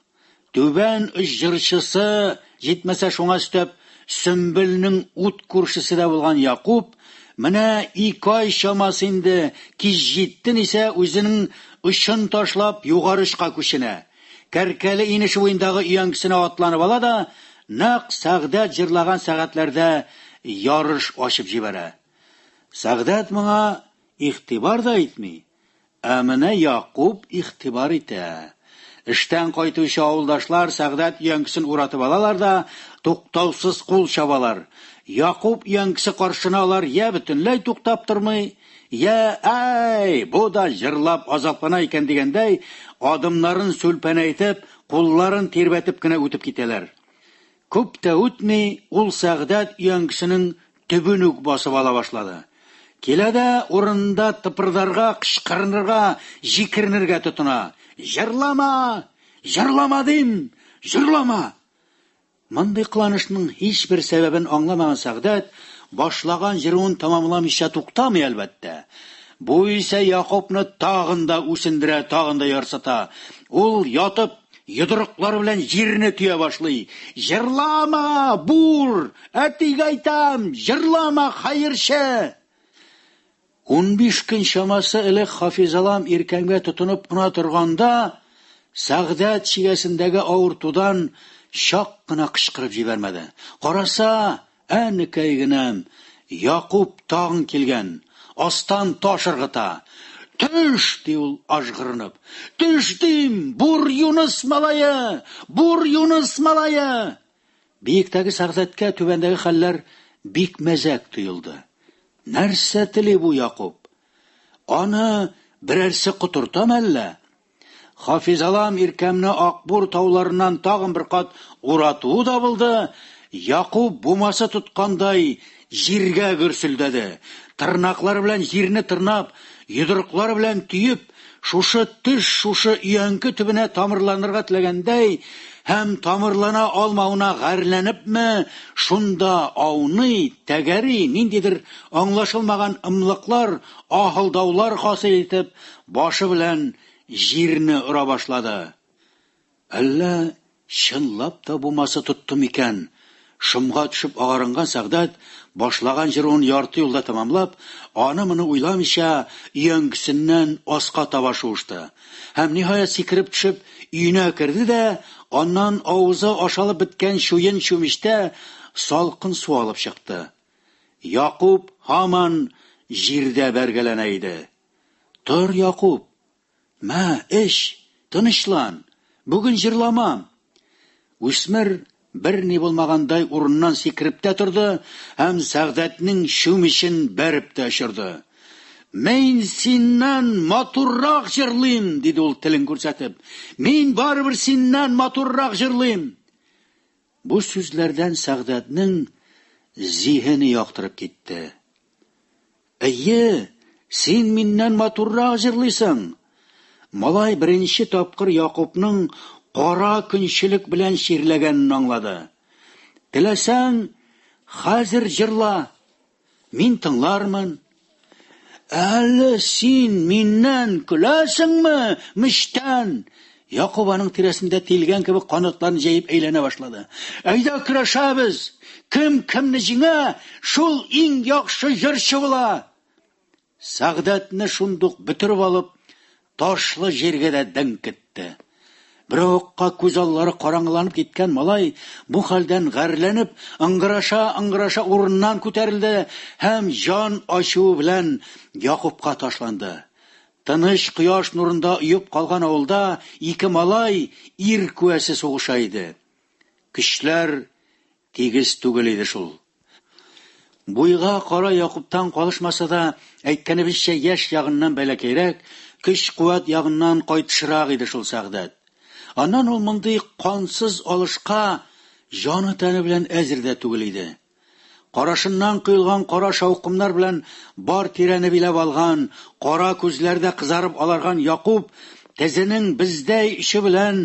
Түбән җырчысы, җитмәсә шуңа өстәп, Сөмбелнең ут күршесе дә булган Якуб, менә 2 ай чамасы инде кич җиттен исә үзенең ышын ташлап югарышка күченә. Кәркәле инеше буендагы өянкесенә атланып ала да, нәкъ Сәгъдәт җырлаган сәгатьләрдә ярыш ачып җибәрә. Сәгъдәт моңа игътибар да итми, ә менә Якуб игътибар итә. Эштән кайтучы авылдашлар Сәгъдәт өянкесен уратып алалар да, туктаусыз кул чабалар. Якуб өянкесе каршына алар я бөтенләй туктап тормый, я ай, бу да җырлап азаплана икән дигәндәй, адымнарын сүлпәнәйтеп, кулларын тирбәтеп кенә үтеп китәләр. Күп тә үтми, ул Сәгъдәт өянкесенең төбен үк басып ала башлады. Килә дә урында тыпырдарга, кычкырынырга, җикеренергә тотына. Җырлама! Җырлама дим! Җырлама! Мондый кыланышның һичбер сәбәбен аңламаган Сәгъдәт башлаган җыруын тамамламыйча туктамый әлбәттә. Бу исә Якубны тагын да үсендерә, тагын да ярсыта. Ул ятып йодрыклары белән җирне төя башлый. Җырлама, бур! Әтигә әйтәм, җырлама, хәерче! 15 көн чамасы элек Хафизалам иркәнгә тотынып кына торганда, Сәгъдәт чигәсендәге авыртудан шак кына кычкырып җибәрмәде. Караса, әнекәй генәм, Якуб тагын килгән, астан таш ыргыта. Төш, ди ул ажгырынып. Төш дим, бур Юныс малае, бур Юныс малае. Биектәге Сәгъдәткә түбәндәге хәлләр бик мәзәк тоелды. Нәрсә тели бу Якуб? Аны берәрсе котыртам әллә? Хафизалам иркәмне Акбур тауларыннан тагын бер кат уратуы да булды. Якуб бумасы тоткандай җиргә гөрсөлдәде. Тырнаклары белән җирне тырнап, йодрыклары белән төеп, шушы төш, шушы өянке төбенә тамырланырга теләгәндәй, һәм тамырлана алмауына гәрләнепме, шунда ауный, тәгәри, ниндидер аңлашылмаган ымлыклар, ахылдаулар хасил итеп, башы белән җирне ыра башлады. Әллә чынлап та бумасы тотты микән? Шымга төшеп агарынган Сәгъдәт башлаган җыруын ярты юлда тамамлап, аны-моны уйламыйча өяңкесеннән аска таба шуышты. Һәм ниһаять сикереп төшеп өенә керде дә, аннан авызы ашалып беткән шуен чүмештә салкын су алып чыкты. Якуб һаман җирдә бәргәләнә иде. Тор, Якуб. Мә, эш, тынычлан. Бүген җырламам. Үсмер бер ни булмагандай урыннан сикереп тә торды, һәм Сәгъдәтнең шүмешен бәреп тә очырды. Мин синнән матуррак җырлыйм, диде ул телен күрсәтеп. Мин барыбер синнән матуррак җырлыйм. Бу сүзләрдән Сәгъдәтнең зиһене яктырып китте. Әйе, син миннән матуррак җырлыйсың. Малай беренче тапкыр Якубның кара көнчелек белән ширләгәнен аңлады. Теләсәң, хәзер җырла. Мин тыңлармын. Әле син миннән көләсеңме, миштән? Якуб аның тирәсендә тилгән кебек канатларын җәеп әйләнә башлады. Әйдә көрәшәбез. Кем кемне җиңә, шул иң яхшы җырчы була. Сәгъдәтне шундук бетереп алып, ташлы җиргә дә дәң китте. Бер вакытка күз аллары караңгыланып киткән малай бу хәлдән гәрләнеп, ыңгыраша урыннан күтәрелде һәм җан ачуы белән Якубка ташланды. Тыныч кояш нурында уеп калган авылда ике малай ир куәсе сугыша иде. Көчләр тигез түгел иде шул. Буйга кара Якубтан калышмаса да, әйткәнебезчә яшь ягыннан бәләкәйрәк, көч-куәт ягыннан кайтышрак иде шул Сәгъдәт. Аннан ул мондый кансыз алышка җаны тәне белән әзер дә түгел иде. Карашыннан кыйлган кара шаукымнар белән бар тирәне биләп алган, кара күзләрдә кызарып аларган Якуб тезенең бездәй ише белән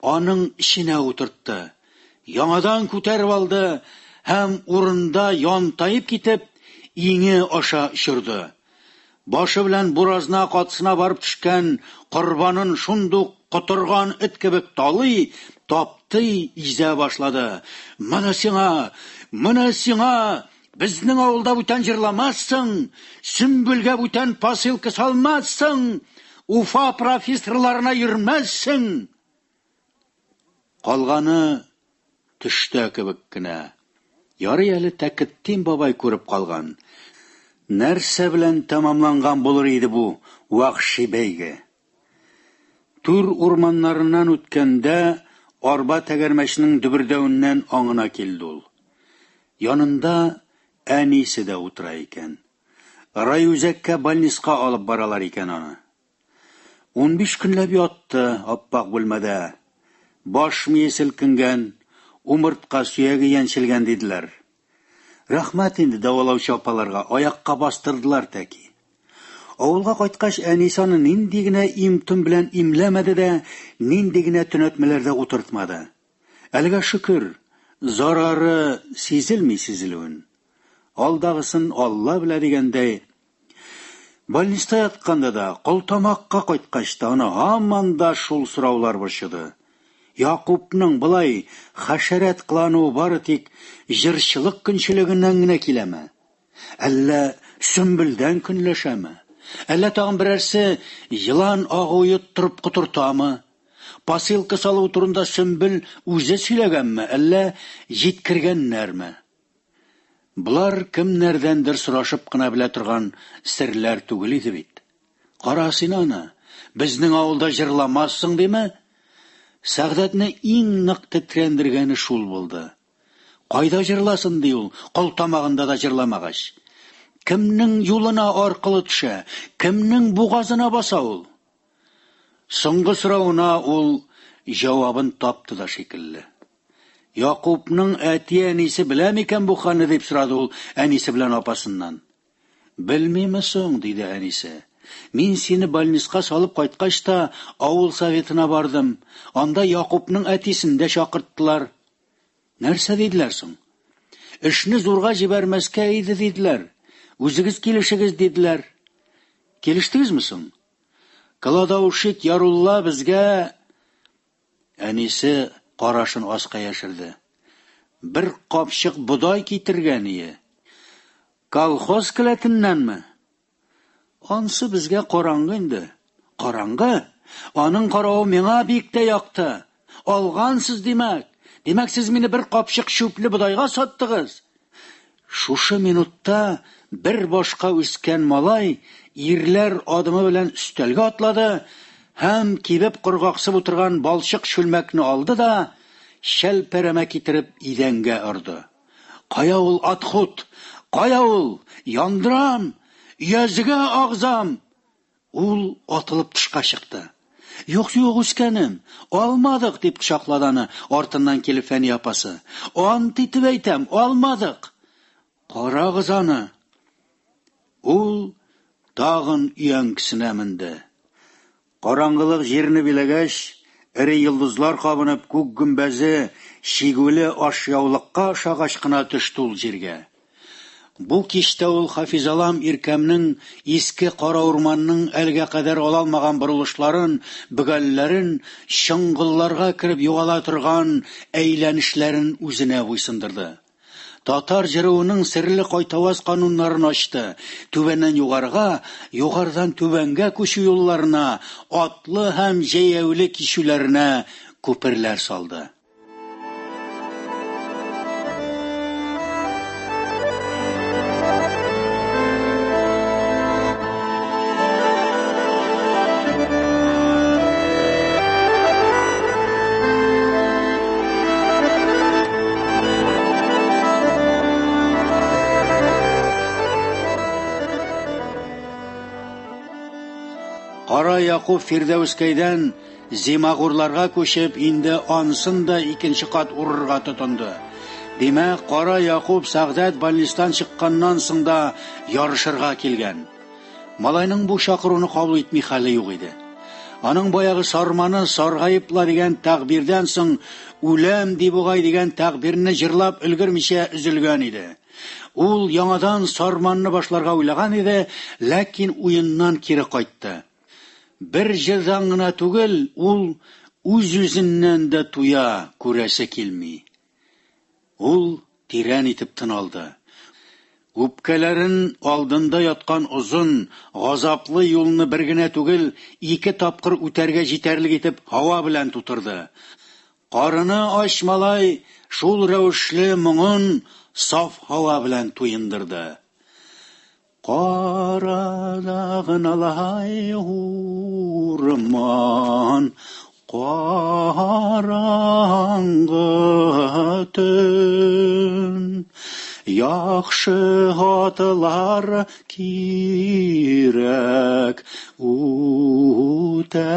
аның ишенә утыртты. Яңадан күтәреп алды һәм урында янтайып китеп, иңе аша очырды. Башы белән буразна катысына барып төшкән корбанын шундук котырган эт кебек талый, тапты, изә башлады. Менә сиңа, безнең авылда бүтән җырламассың, Сөмбелгә бүтән посылка салмассың, Уфа профессорларына йөрмәссең. Калганы төштә кебек кенә. Ярый әле Тәкеттин бабай күреп калган. Нәрсә белән тамамланган булыр иде бу вахши бәйге? Тур урманнарыннан үткәндә арба тәгәрмәченең дөбердәвеннән аңына килде ул. Янында әнисе дә утыра икән. Райүзәккә больниска алып баралар икән аны. 15 көнләп ятты аппак бүлмәдә. Баш мие селкенгән, умыртка сөяге янчелгән диделәр. Рәхмәт инде дәвалаучы апаларга, аякка бастырдылар тәки. Авылга кайткач, әнисе аны нинди генә имтым белән имләмәде дә, нинди генә төнәтмәләрдә утыртмады. Әлегә шөкер, зарары сизелми. Алдагысын Алла белә дигәндәй, больниста ятканда да, култамакка кайткач та аны һаман да шул сораулар борчыды. Якубның былай хәшәрәт кылануы бары тик җырчылык көнчелегеннән генә киләме? Әллә сөмбелдән көнләшәме? Әллә тагын берәрсе йылан агу йоттырып кутыртамы? Посылка салу турында сөмбел үзе сөйләгәнме, әллә җиткергәннәрме? Булар кемнәрдәндер сорашып кына белә торган серләр түгел иде бит. Кара син аны, безнең авылда җырламассың диме? Сәгъдәтне иң нык тетрәндергәне шул булды. Кайда җырласын ди ул, култамагында да җырламагач. Кемнең юлына аркылы төшә, кемнең бугазына баса ул? Соңгы сорауына ул җавабын тапты да шикелле. Якубның әти-әнисе белә микән бу хәлне дип сорады ул әнисе белән апасыннан. Белмиме соң, диде әнисе. Мин сине больниска салып кайткач та авыл советына бардым. Анда Якубның әтисен дә чакырттылар. Нәрсә диделәр соң? Эшне зурга җибәрмәскә иде диделәр. Үзегез килешегез диделәр. Килештегезме соң? Каладаушик Ярулла безгә... Әнисе карашын аска яшерде. Бер капчык будай китергән ие. Колхоз келәтеннәнме? Ансы безгә караңгы инде. Караңгы? Аның каравы миңа бик тә якты. Алгансыз димәк. Димәк сез мине бер капчык чүпле будайга саттыгыз. Шушы минутта бер башка үскән малай ирләр адымы белән өстәлгә атлады һәм кибеп кургаксып утырган балчык шүлмәкне алды да шәлпәрәмә китереп идәнгә орды. Кая ул Атхут? Кая ул? Яндырам! Язгә агзам! Ул атылып тышка чыкты. Юк, үскәнем, алмадык дип кочаклады аны артыннан килеп Фәни апасы. Ант итеп әйтәм, алмадык. Карагыз аны. Ул тагын өянкесенә менде. Караңгылык җирне биләгәч, эре йолдызлар кабынып күк гүмбәзе шигүле ашъяулыкка ошагач кына төште ул җиргә. Бу кичтә ул Хафизалам иркәмнең иске кара урманның әлгә кадәр алалмаган борылышларын, бөгәлләрен, чыңгылларга кирип югала торган әйләнешләрен үзенә буйсындырды. Татар җыруының серле кайтаваз кануннарын ачты. Түбәннән югарыга, югарыдан түбәнгә күчү юлларына, атлы һәм җәяүле кичүләренә күперләр салды. Кара Якуб Фирдәүскәйдән Зимагурларга күчеп, инде ансын да икенче кат урырга тотынды. Димәк, Кара Якуб Сәгъдәт больнистан чыкканнан соң да ярышырга килгән. Малайның бу чакыруны кабул итми хәле юк иде. Аның баягы сарманы саргайыпла дигән тәгъбирдән соң үләм ди бугай дигән тәгъбирне җырлап өлгермичә üzülгән иде. Ул яңадан сарманны башларга уйлаган иде, ләкин уеннан кире кайтты. Бер җырдан гына түгел, ул үз-үзеннән дә туя, күрәсе килми. Ул тирән итеп тын алды. Үпкәләрен алдында яткан озын, газаплы юлны бер генә түгел, 2 тапкыр үтәргә җитәрлек итеп һава белән тутырды. Карыны ач малай шул рәвешле моңын саф һава белән туендырды. Карадагын алай урман, караңгы төн, яхшы атылар кирәк үтәргә.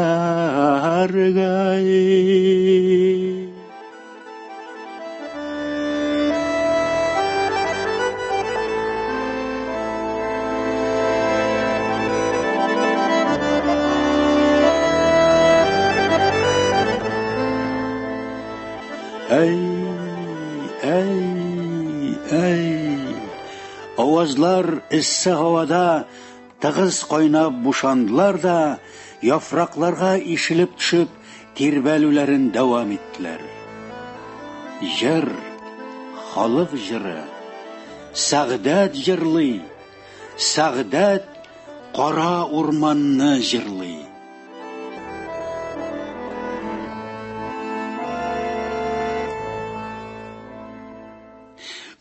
Авазлар иссе һавада тыгыз кайнап бушандылар да, яфракларга ишелеп төшеп, тирбәлүләрен дәвам иттеләр. Җыр, халык җыры, Сәгъдәт җырлый, Сәгъдәт кара урманны җырлый.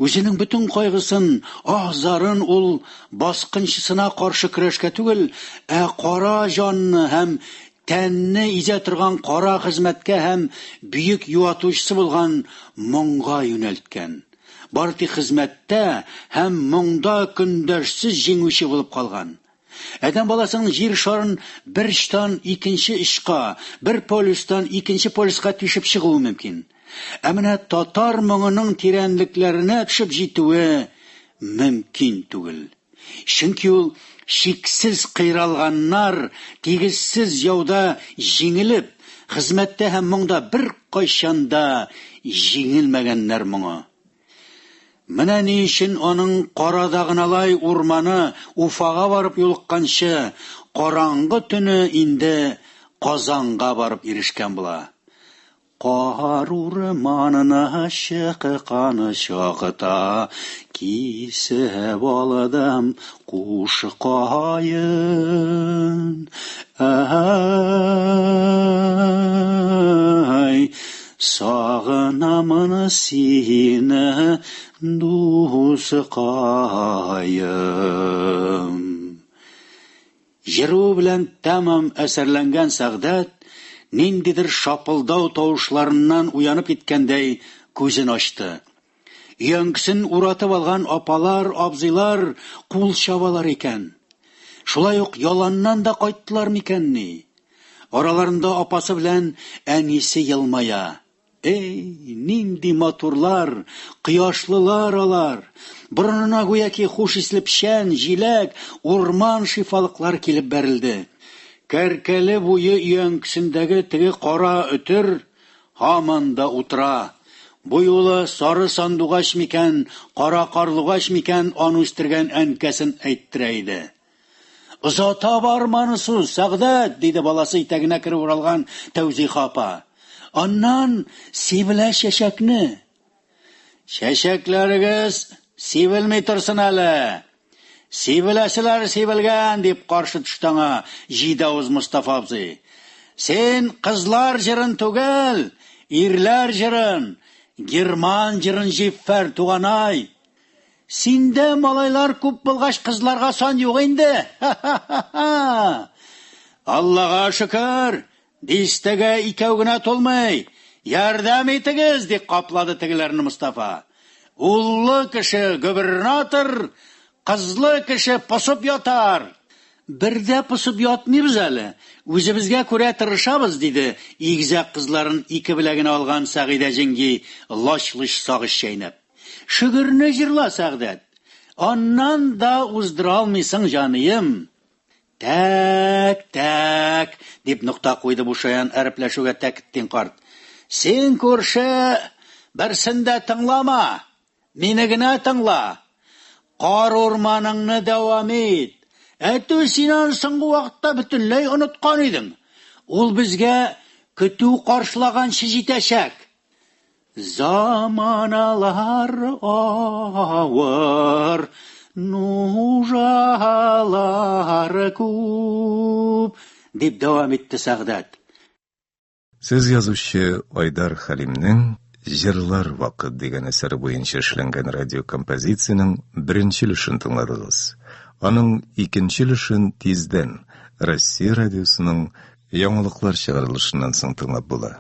Үзенең бөтен кайгысын, ахзарын ул баскынчысына каршы көрәшкә түгел, кара җанны һәм тәнне изә торган кара хезмәткә һәм бөек юатучысы булган моңга юнәлткән. Барти хезмәттә һәм моңда көндәшсез җиңүче булып калган. Адәм баласының җир шарын бер очтан икенче очка, бер полюстан икенче полюска төшеп чыгуы мөмкин. Әмма татар моңының тирәнлекләренә төшеп җитүе мөмкин түгел. Чөнки ул шиксез кыйралганнар, тигезсез яуда җиңелеп, хезмәттә һәм моңда бер кайчанда җиңелмәгәннәр моңы. Менә ни өчен аның карадагыналай урманы Уфага барып юлыкканчы, караңгы төне инде Казанга барып ирешкән була. Кар урманына чыкканы чакта, кисеп алдым куш кайын. Ай, сагынамын сине, дус кайым. Җыру белән тәмам әсәрләнгән Сәгъдәт ниндидер шапылдау тавышларыннан уянып киткәндәй күзен ачты. Өяңкесен уратып алган апалар, абзыйлар кул чабалар икән. Шулай ук яланнан да кайттылар микәнни? Араларында апасы белән әнисе елмая. Нинди матурлар, кояшлылар алар. Борынына гүяки хуш исле печән, җиләк, урман шифалыклар килеп бәрелде. Кәркәле буе өяңкесендәге теге кара өтер һаман да утыра. Бу юлы сары сандугач микән, кара карлугач микән аны үстергән әнкәсен әйттерә иде. Озата барманысыз, Сәгъдәт, диде баласы итәгенә кереп уралган Тәүзиха апа. Аннан сибелә чәчәкне. Чәчәкләрегез сибелми торсын әле. Сибеләселәр сибелгән, дип каршы төштәңә Җидавыз Мустафа абзый. Сен кызлар җырын түгел, ирләр җырын, герман җырын җиффәр туганай. Синдә малайлар күп булгач кызларга сан юк инде. Аллага шөкер, дистәгә икәү генә тулмый. Ярдәм итегез, дип каплады тегеләрне Мустафа. Уллы кеше губернатор, кызлы кеше посып ятар. Бердә посып ятмыйбыз әле. Үзебезгә күрә тырышабыз, диде игезәк кызларын ике беләгенә алган Сәгыйдә җиңги лачлыш сагыш чәйнәп. Шөгырне җырла, Сәгъдәт. Аннан да уздыра алмыйсың, җаныем. Так, дип нукта куйды бу шаян әрәпләшүгә тәкиттин карт. Син күрше, берсен дә тыңлама. Мине генә тыңла. Кар урманыңны дәвам ит. Әтү синан соңгы вакытта бөтенләй оныткан идең. Ул безгә көтү каршылаганчы җитәчәк. Заманалар авыр, нужалар күп, дип дәвам итте Сәгъдәт. Сез язучы Айдар Хәлимнең «Җырлар вакыт» дигән әсәре буенча эшләнгән радиокомпозициянең беренче өлешен тыңладыгыз. Аның икенче өлешен тиздән Россия радиосының яңалыклар чыгарылышыннан соң тыңлап була.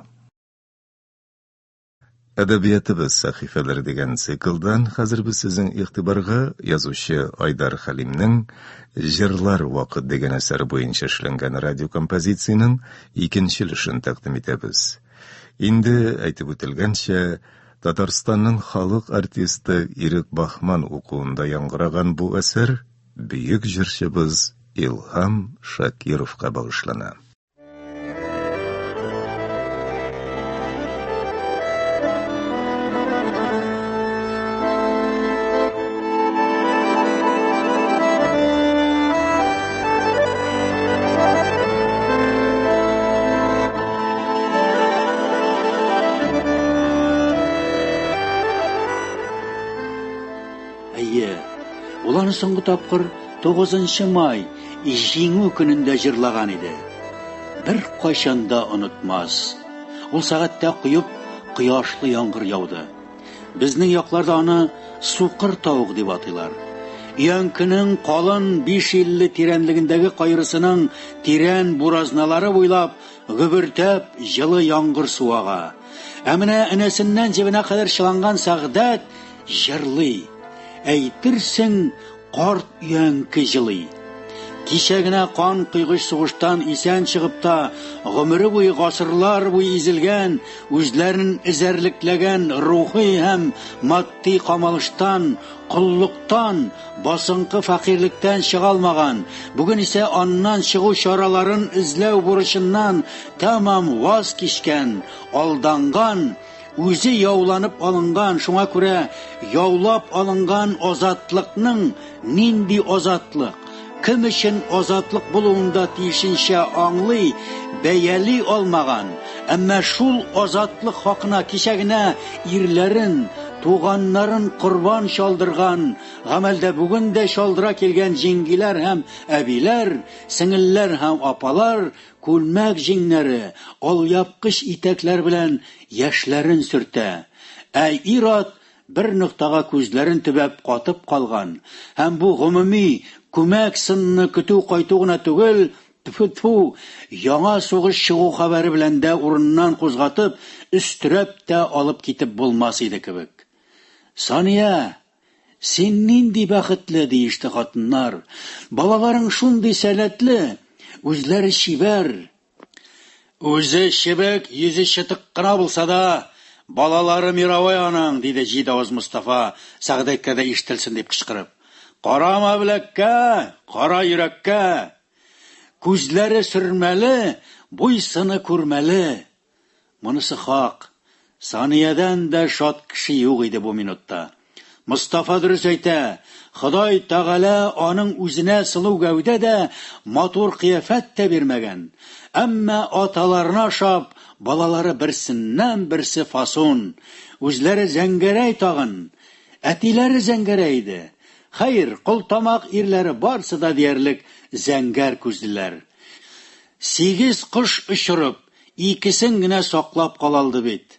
Әдәбиятыбыз сәхифәләре дигән циклдан хәзер без сезнең игътибарга язучы Айдар Хәлимнең «Җырлар вакыт» дигән әсәре буенча эшләнгән радиокомпозициянең икенче өлешен тәкъдим итәбез. Инде әйтеп үтелгәнчә, Татарстанның халык артисты Ирек Бахман укуында яңгыраган бу әсәр бөек җырчыбыз Илһам Шакировка багышлана. Ул аны соңгы тапкыр 9 май җиңү көнендә җырлаган иде. Бер кайчанда онытмас. Ул сәгатьтә куеп кояшлы яңгыр яуды. Безнең якларда аны сукыр тавык дип атыйлар. Өянкенең калын 550 тирәнлегендәге кайрысының тирән буразналары буйлап гөбертәп җылы яңгыр суага. Ә менә энәсеннән җибенә кадәр чыланган Сәгъдәт җырлый. Әйтерсең, карт өянке җылый. Кичәгенә кан кыйгыч сугыштан исән чыгып та, гомере буе гасырлар буе изелгән, үзләрен эзәрлекләгән рухи һәм матди камалыштан, куллыктан, басынкы фәкыйрьлектән чыга алмаган, бүген исә аннан чыгу чараларын эзләү бурычыннан тәмам ваз кичкән, алданган, үзе яуланып алынган, шуңа күрә яулап алынган азатлыкның нинди азатлык, кем өчен азатлык булуында тиешенчә аңлый, бәяли алмаган, әмма шул азатлык хакына кичәгенә ирләрен, туганнарын корбан чалдырган, гамәлдә бүген дә чалдыра килгән җиңгиләр һәм әбиләр, сеңелләр һәм апалар күлмәк җиңнәре, алъяпкыч итәкләр белән яшьләрен сөртә. Ә ир-ат бер ноктага күзләрен төбәп катып калган, һәм бу гомуми күмәк сынны көтү кайту гына түгел, тфу-тфу, яңа сугыш чыгу хәбәре белән дә урыннан кузгатып, өстерәп тә алып китеп булмас иде кебек. Сания, син нинди бәхетле, диеште хатыннар. Балаларың шундый сәләтле, үзләре чибәр. Үзе чебек, йөзе чытык кына булса да, балалары мировой аның, диде җидавыз Мустафа, Сәгъдәткә дә ишетелсен дип кычкырып. Карама беләккә, кара йөрәккә. Күзләре сөрмәле, буйсыны күрмәле. Монысы хак. Саниядән дә шат кеше юк иде бу минутта. Мустафа дөрес әйтә, Ходай Тәгалә аның үзенә сылу гәүдә дә, матур кыяфәт тә бирмәгән. Әмма аталарына ашап, балалары берсеннән берсе фасон, үзләре зәңгәрәй тагын, әтиләре зәңгәрәй иде. Хәйр, култамак ирләре барсы да диярлек зәңгәр күзлеләр. 8 кош очырып, икесен генә саклап калалды бит.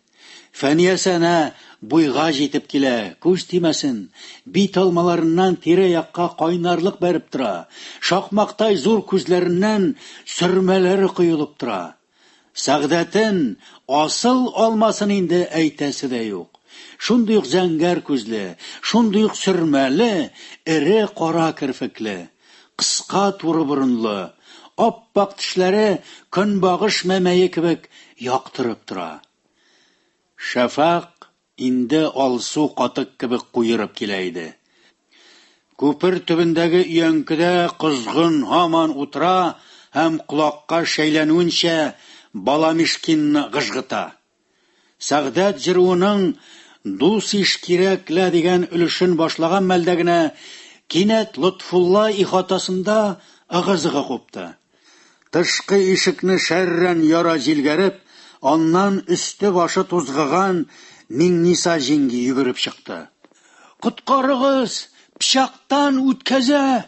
Фәниясәнә буйга җитеп килә, күз тимәсен, бит алмаларыннан тирә-якка кайнарлык бәреп тора, шакмактай зур күзләреннән сөрмәләре коелып тора. Сәгъдәтен асыл алмасын инде әйтәсе дә юк. Шундый ук зәңгәр күзле, шундый ук сөрмәле, эре кара керфекле, кыска туры борынлы, аппак тешләре көнбагыш мәмәе кебек яктырып тора. Шәфәк инде алсу катык кебек куерып килә иде. Күпер төбендәге өянкедә кызгын һаман утыра һәм колакка шәйләнүенчә бала мишкинны гыжгыта. Сәгъдәт җыруының дус иш кирәклә дигән өлешен башлаган мәлдә генә кинәт Лотфулла ихатасында ыгы-зыгы купты. Тышкы ишекне шәррән яра җилгәреп, аннан өсте башы тузгыган Миңниса җиңги йөгереп чыкты. Коткарыгыз, пичактан үткәзә!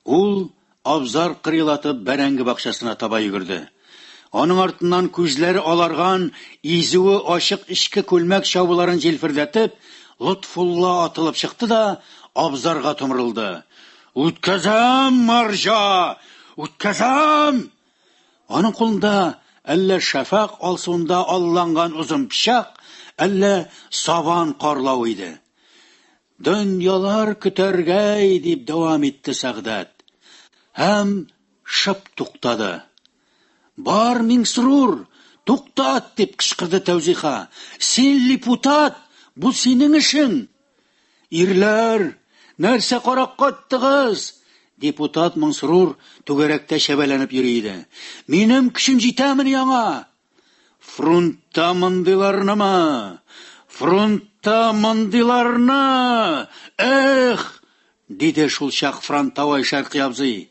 Ул абзар кырылатып бәрәңге бакчасына таба йөгерде. Аның артыннан күзләре аларган, изүе ачык ичке күлмәк чабуларын җилфердәтеп, Лотфулла атылып чыкты да абзарга томырылды. Үткәзәм, марҗа! Үткәзәм! Аның кулында әллә шәфәк алсуында алланган узын пичак, әллә сабан карлау иде. Дөньялар көтәргә дип дәвам итте Сәгъдәт. Һәм шып туктады. Бар Миңсрур, туктат дип кычкырды Тәүзиха. Син липутат, бу синең эшең. Ирләр, нәрсә карак каттыгыз? Депутат Миңсрур түгәрәктә шәбәләнеп йөри иде. Минем көчем җитәме яңа? Фронтта мондыйларнымы? Фронтта мондыйларны! Эх! Диде шул чак фронтовой Шәрқи абзый.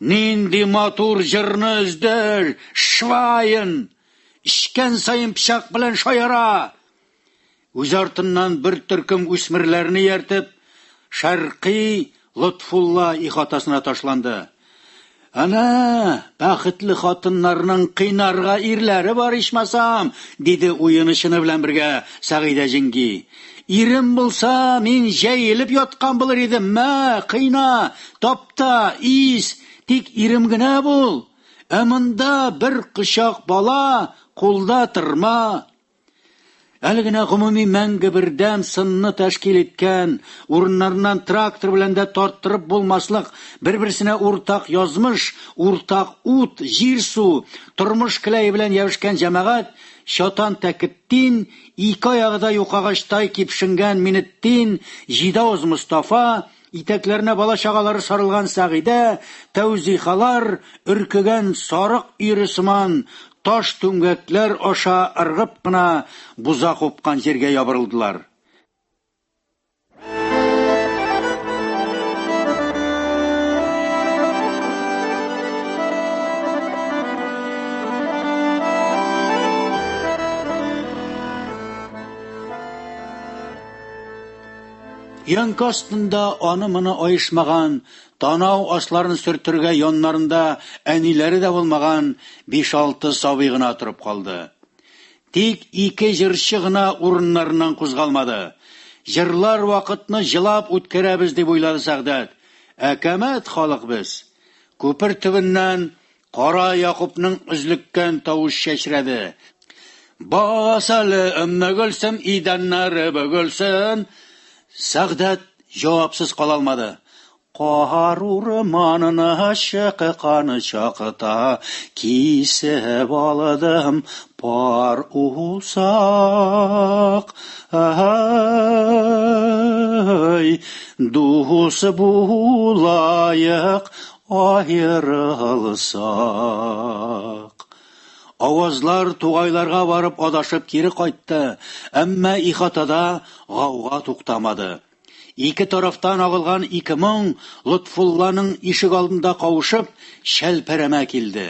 Нинди матур җырны өздер, швайын! Ишкән сайын пичак белән шаяра! Үз артыннан бер төркем үсмерләрне яртып, Шәрқи Лутфулла ихатасына ташланды. Ана, бәхетле хатыннарның кыйнарга ирләре бар ичмасам, диде уенышыны белән бергә Сәгыйдә җиңги. Ирем булса, мин җәелеп яткан булыр идем. Мә, кыйна, тапта, ис, тик ирем генә бул. Ә монда бер кычак бала, кулда тырма. Әле генә гомуми мәңге бердәм сынны тәшкил иткән, урыннарыннан трактор белән дә тарттырып булмаслык, бер-берсенә уртак язмыш, уртак ут, җир су, тормыш келәе белән ябышкан җәмәгать, Шатан Тәкеттин, ике аягыда юкагачтай кипшенгән Минеттин, Җидавыз Мустафа, итәкләренә бала чагалары сарылган Сәгыйдә, Тәүзихалар, өркегән сарык өйре сыман, таш түңгәкләр аша ыргып кына буза купкан җиргә ябырылдылар. Янк астында аны-моны айышмаган, танау ашларын сөртергә яннарында әниләре дә булмаган 5-6 сабый гына торып калды. Тик ике җырчы гына урыннарыннан кузгалмады. Җырлар вакытны җылап үткәрәбез дип уйлады Сәгъдәт. Әкәмәт халык без. Күпер төбеннән Кара Якубның үзлеккән тавыш чәчрәде. Бас әле Өммә Гөлсем идәннәре бөгелсен. Сәгъдәт җавапсыз кала алмады. Кар урманына чыккан чакта кисеп алдым пар усак. Ай, дус булайык аерылсак. Авазлар тугайларга барып адашып кире кайтты, әмма ихатада гауга туктамады. Ике тарафтан агылган 2000 Лутфулланың ишек алдында кавышып, шәлпәрәмә килде.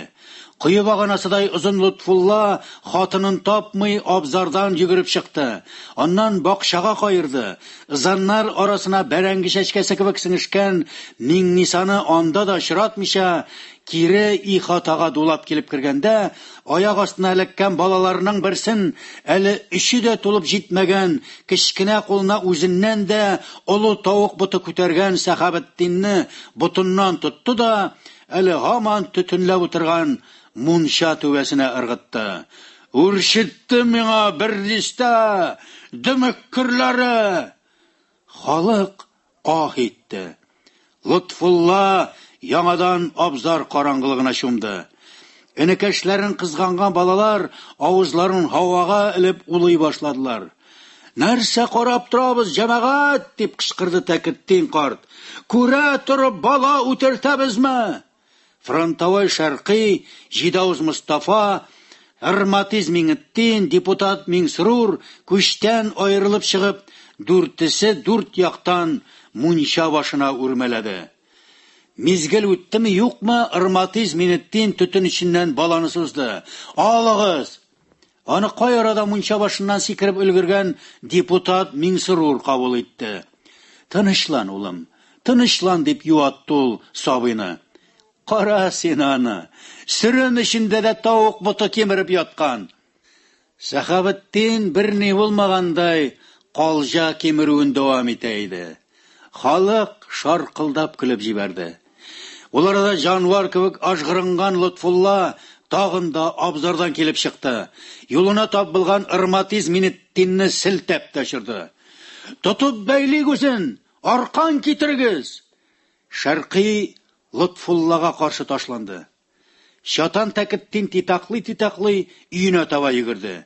Куе баганасыдай озын Лутфулла хатынын тапмый абзардан йөгереп чыкты. Аннан бакчага кайырды. Заннар арасына бәрәңге чәчкәсе кебек сеңешкән Миңнисаны анда да очратмыйча, кире ихатага дулап килеп кергәндә, аяк астына эләккән балаларының берсен, әле өче дә тулып җитмәгән, кечкенә кулына үзеннән дә олы тавык боты күтәргән Сәхабетдинне ботыннан тотты да, әле һаман төтенләп утырган мунча түбәсенә ыргытты. Үршетте миңа бер листә, дөмеккерләре! Халык ах итте. Лутфулла яңадан абзар караңгылыгына чумды. Энекәшләрен кызганган балалар авызларын һавага элеп улый башладылар. Нәрсә карап торабыз, җәмәгать, дип кычкырды Тәкеттин карт. Күрә торып бала үтертәбезме? Фронтовой Шәрқи, Җидавыз Мустафа, Ырматиз Минеттин, депутат Миңсрур күчтән аерылып чыгып, дүртесе дүрт яктан мунча башына үрмәләде. Мизгел үттеме юкмы, Ырматиз Минеттин төтен иченнән баланы сузды. Алыгыз! Аны кай арада мунча башыннан сикереп өлгергән депутат Миңсрур кабул итте. Тынычлан, улым, тынычлан, дип юатты ул сабыйны. Кара син аны, сөрен эчендә дә тавык боты кимереп яткан. Сәхабетдин бер ни булмагандай калҗа кимерүен дәвам итә иде. Халык шаркылдап көлеп җибәрде. Уларда җанвар кебек ажгырынган Лутфулла тагын да абзардан килеп чыкты. Юлына тап булган Ырматиз Минеттинне селтәп төшерде. Тотып бәйлик үзен, аркан китерегез. Шәрқи Лутфуллага каршы ташланды. Шатан Тәкеттин титаклый өенә таба йөгерде.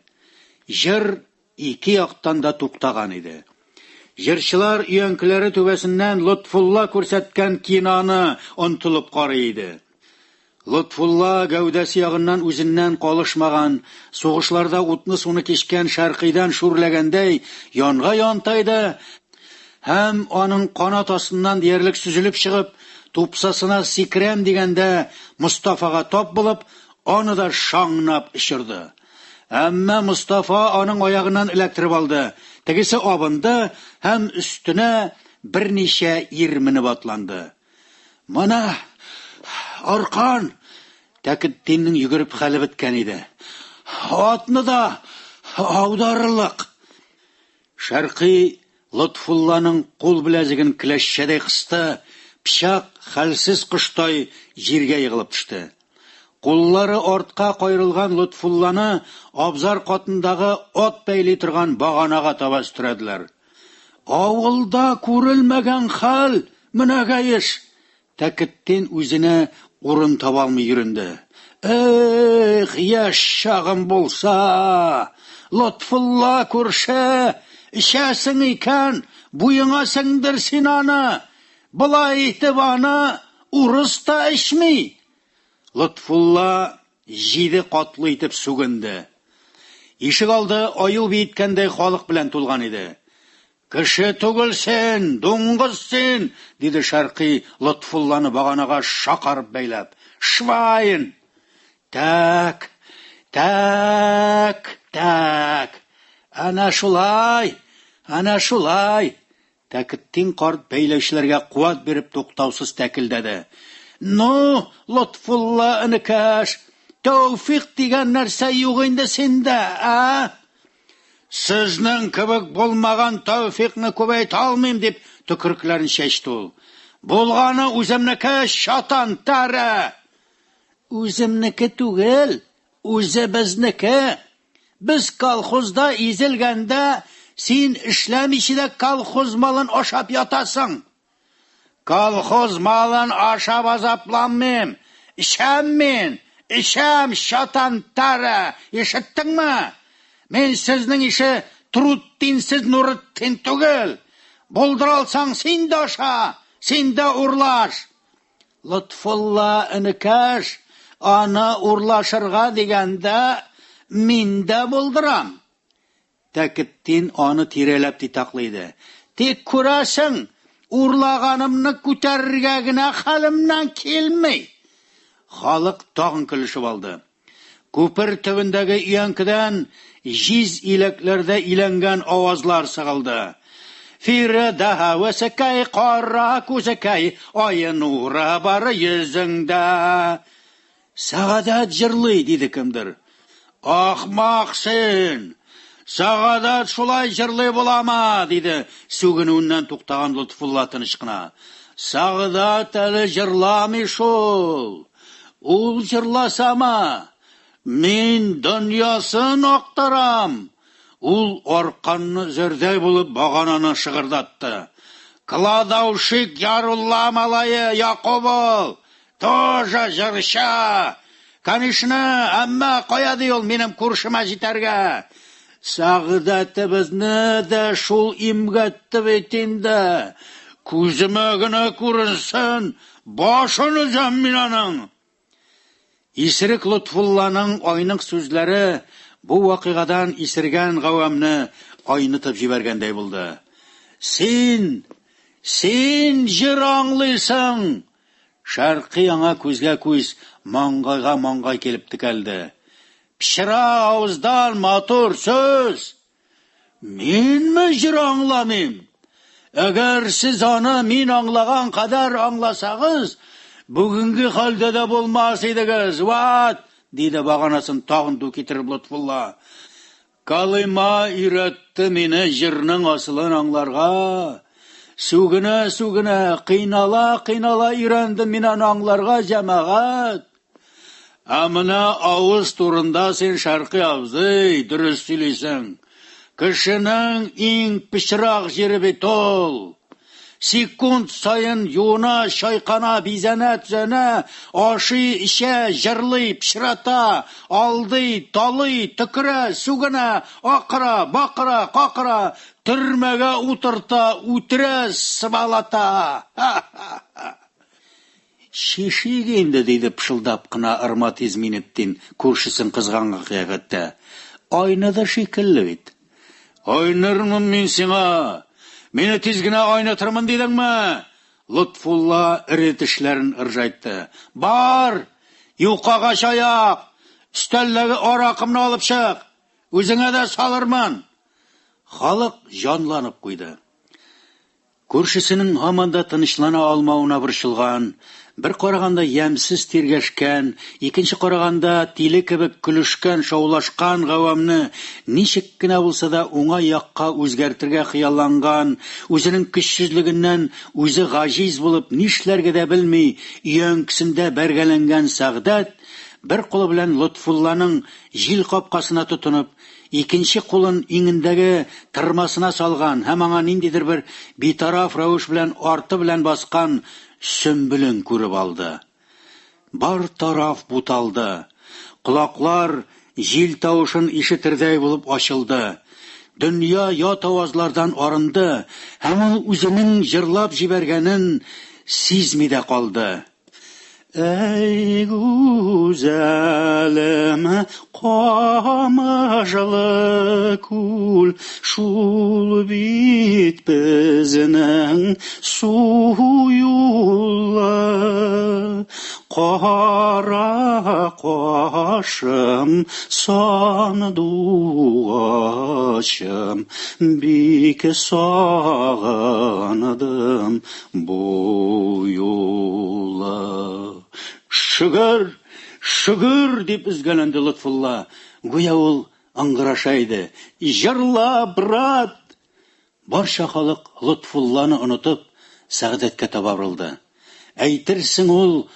Җыр ике яктан да туктаган иде. Җырчылар өянкеләре түбәсеннән Лутфулла күрсәткән кинаны онтылып карый иде. Лутфулла гәүдәсе ягыннан үзеннән калышмаган, сугышларда утны суны кичкән Шәрқидан шүрләгәндәй янга янтайды, һәм аның канат астыннан диярлек сүзелеп чыгып, тупсасына сикрәм дигәндә Мустафага тап булып, аны да шаңнап ишырды. Әмма Мустафа аның аягыннан эләктереп алды. Тегесе абынды һәм өстенә берничә ир менеп атланды. Мана, Аркан, Тәкетдиннең йөгереп хәле беткән иде. Атны да аударырлык. Шәрқи Лотфулланың кул беләзеген кләшчәдәй кысты, пичак хәлсез коштай җиргә егылып төште. Куллары артка кайрылган Лотфулланы абзар катындагы ат бәйли торган баганага таба үстерәделәр. Авылда күрелмәгән хәл, менәгәеш. Тәкетдин үзенә урын таба алмый йөренде. Эх, яшь чагым булса, Лотфулла күрше, ишәсең икән, буеңа сеңдер син аны. Былай итеп аны урыс та эчми. Лотфулла 7 катлы итеп сүгенде. Ишек алды аю биткәндәй халык белән тулган иде. Кеше түгелсен, дуңгыз син, диде Шәрқи Лотфулланы баганага шакарып бәйләп. Швайн! Так. Ана шулай. Тәкетдин карт бәйләүчеләргә куат биреп туктаусыз тәкилдәде. Ну, Лотфулла инекәш, тәүфик дигән нәрсә юк инде синдә, а? Сезнең кебек булмаган тәүфикны күбәйт алмыйм дип төкеркләрен чәчте ул. Булганы үземнеке шатан тары. Үземнеке түгел, үзебезнеке. Без колхозда изелгәндә син эшләмичә дә колхоз малын ашап ятасың. Колхоз малын ашап азапланмыйм. Ишәм шатан тары. Ишеттеңме? Мен сезнең ише Трудтинсез Нуретдин түгел. Булдыралсаң син дә аша, син дә урлаш. Лотфулла инекәш, аны урлашырга дигәндә мин дә булдырам. Тәкетдин аны тирәләп титаклыйды. Тик күрәсең, урлаганымны күтәрергә генә хәлемнән килми. Халык тагын көлешеп алды. Күпер төбендәге өянкедән җиз иләкләрдә иләнгән авазлар сыгылды. Фирдә вәсәкәй кара күзәкәй, ай нуры бар йөзеңдә. Сәгадәт җырлый, диде кемдер. Ахмак син! Сәгадәт шулай җырлый буламы, диде сүгенүеннән туктаган Лотфулла тынычкына. Сәгадәт әле җырламый шул. Ул җырласамы, мин дөньясын актарам. Ул арканны зәрдәй булып багананы шыгырдатты. Кладаушик Ярулла малае Якубов, тоже җырчы. Конечно, әмма кая ди ул минем күршемә җитәргә. Сәгадәтебезне дә шул имгәтте бит инде. Күземә генә күрсен, башын үзәм мин аның. Исерек Лотфулланың айнык сүзләре бу вакыйгадан исергән гавамны айнытып җибәргәндәй булды. Син җыр аңлыйсың. Шәрқи аңа күзгә күз, маңгайга маңгай килеп текәлде. Пишра авыздан матур сөз. Минме җыр аңламыйм? Әгәр сез аны мин аңлаган кадәр аңласагыз, бүгенге хәлдә дә булмас идегез. Ват, диде баганасын тагын ду китереп Лотфулла. Калыма өйрәтте мине җырның асылын аңларга. Сүгенә, кыйнала өйрәндем мин аны аңларга, җәмәгать. Амына авыз турында син Шәрқи абзый, дөрес сөйлисең. Кешенең иң пычрак җире бит ул. Секунд сайын юна, шайкана, бизәнә, төзәнә, ашый, ишә, җырлый, пычрата, алдый, талый, төкерә, сүгенә, акыра, бакыра, какыра, төрмәгә утырта, үтерә, сыбалата. Шишиг инде, диде пышылдап кына Ырмат Изминетдин күршесен кызганга кыягәттә. Айныды шикелле бит. Айнырмын мин сиңа. Мине тиз генә айнатырмын дидеңме? Лотфулла ире тешләрен ыржайтты. Бар, юкага чаяк, өстәлдәге аракымны алып чык. Үзеңә дә салырмын. Халык җанланып куйды. Күршесенең һаман да тынычлана алмавына борчылган, бер караганда ямсыз тиргәшкән, икенче караганда тиле кебек көлешкән, шаулашкан гавамны ничек кенә булса да уңай якка үзгәртергә хыялланган, үзенең көчсезлегеннән үзе гаҗиз булып нишләргә дә белми, өянкесендә бәргәләнгән Сәгъдәт бер кулы белән Лотфулланың җил капкасына тотынып, икенче кулын иңендәге тырмасына салган һәм аңа ниндидер бер битараф рәвеш белән арты белән баскан Сөмбелен күреп алды. Бар тараф буталды. Колаклар җил тавышын ишетердәй булып ачылды. Дөнья ят авазлардан арынды һәм ул үзенең җырлап җибәргәнен сизми дә калды. Ey güzelim kamajlı kul, şul bit bizning suyulla. Qara qoshim sanduğaşım, bik sağanadım bu yolla. Шүгір, шүгір деп үзгәләнде Лотфулла. Гүя ул аңгыраша иде. Җырла, брат! Барча халык Лотфулланы онытып, Сәгъдәткә таба борылды. Әйтерсең ул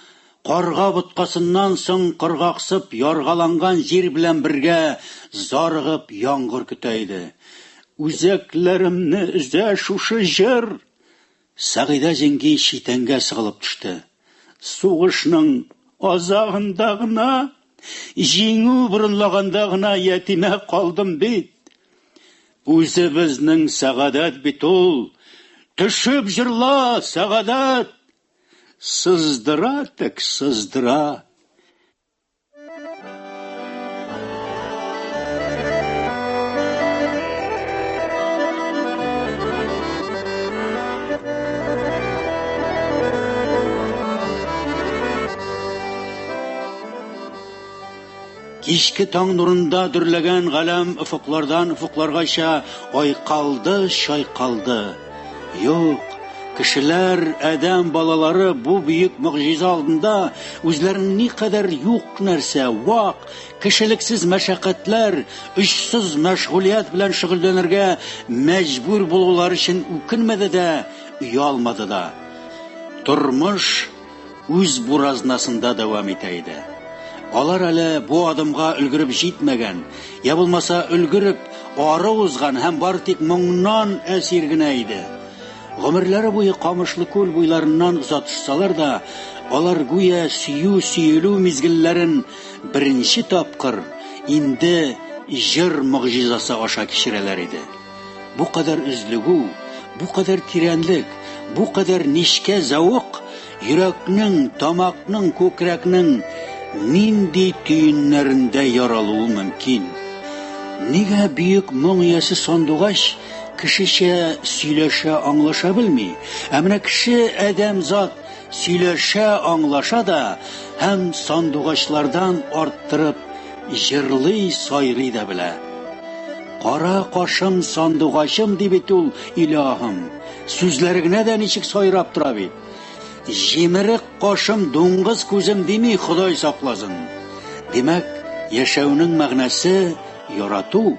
карга боткасыннан соң кыргаксып яргаланган җир белән бергә зарыгып яңгыр көтә иде. Үзәкләремне өзә шушы җыр. Сәгыйдә җиңги читәнгә сыгылып төште. Сугышның азагында гына, җиңү борынлаганда гына ятимә калдым бит. Үзебезнең Сәгъдәт бит ул. Төшеп җырла, Сәгъдәт. Сыздыра тек сыздыра. Кичке таң нурында дөрләгән галәм офыклардан офыкларгача айкалды, шайкалды. Юк, кешеләр, адәм балалары бу бөек мөгъҗиза алдында үзләрен никадәр юк нәрсә, вак, кешелексез мәшәкатьләр, очсыз мәшгулият белән шөгыльләнергә мәҗбүр булулар өчен үкенмәде дә, уялмады да. Тормыш үз буразнасында дәвам итә иде. Алар әле бу адымга өлгереп җитмәгән, я булмаса өлгереп ары узган һәм бары тик моңнан әсир генә иде. Гомерләре буе камышлы күл буйларыннан узатышсалар да, алар гүя сөю-сөелү мизгелләрен беренче тапкыр инде җыр мөгъҗизасы аша кичерәләр иде. Бу кадәр үзлегү, бу кадәр тирәнлек, бу кадәр нишкә зәвык йөрәкнең, тамакның, күкрәкнең нинди төеннәрендә яралуы мөмкин? Нигә бөек моң иясе Сандугач кешечә сөйләшә, аңлаша белми? Ә менә кеше адәмзат сөйләшә, аңлаша да һәм Сандугачлардан арттырып җырлый, сайрый да белә. Кара кашым Сандугачым дип бит ул, илаһым. Сүзләре генә дә ничек сайрап тора бит. Җимерек кашым дуңгыз күзем дими, Ходай сакласын. Димәк, яшәүнең мәгънәсе ярату.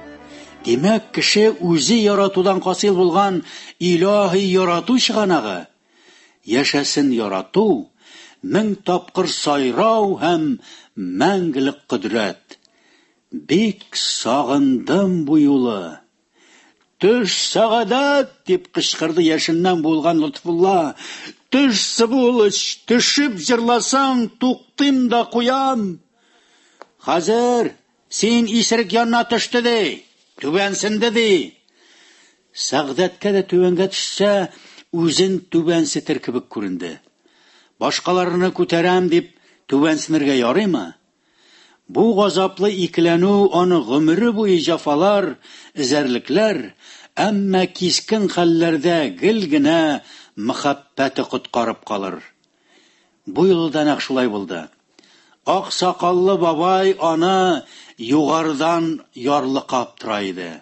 Димәк, кеше үзе яратудан хасил булган илаһи ярату чыганагы. Яшәсен ярату, мең тапкыр сайрау һәм мәңгелек кодрәт. Бик сагындым бу юлы. Төш, Сәгъдәт, дип кычкырды яшеннән булган Лотфулла. Төш, Сыбулыч, төшеп җырласаң, туктыйм да куям. Хәзер син исерек янына төште ди, түбәнсенде ди. Сәгъдәткә дә түбәнгә төшсә, үзен түбәнсетер кебек күренде. Башкаларны күтәрәм дип түбәнсенергә ярыймы? Бу газаплы икеләнү аны гомере буе җафалар, эзәрлекләр, әмма кискен хәлләрдә гел генә мәхәббәте коткарып калыр. Бу юлы да нәкъ шулай булды. Ак сакаллы бабай аны югарыдан ярлыкап тора иде.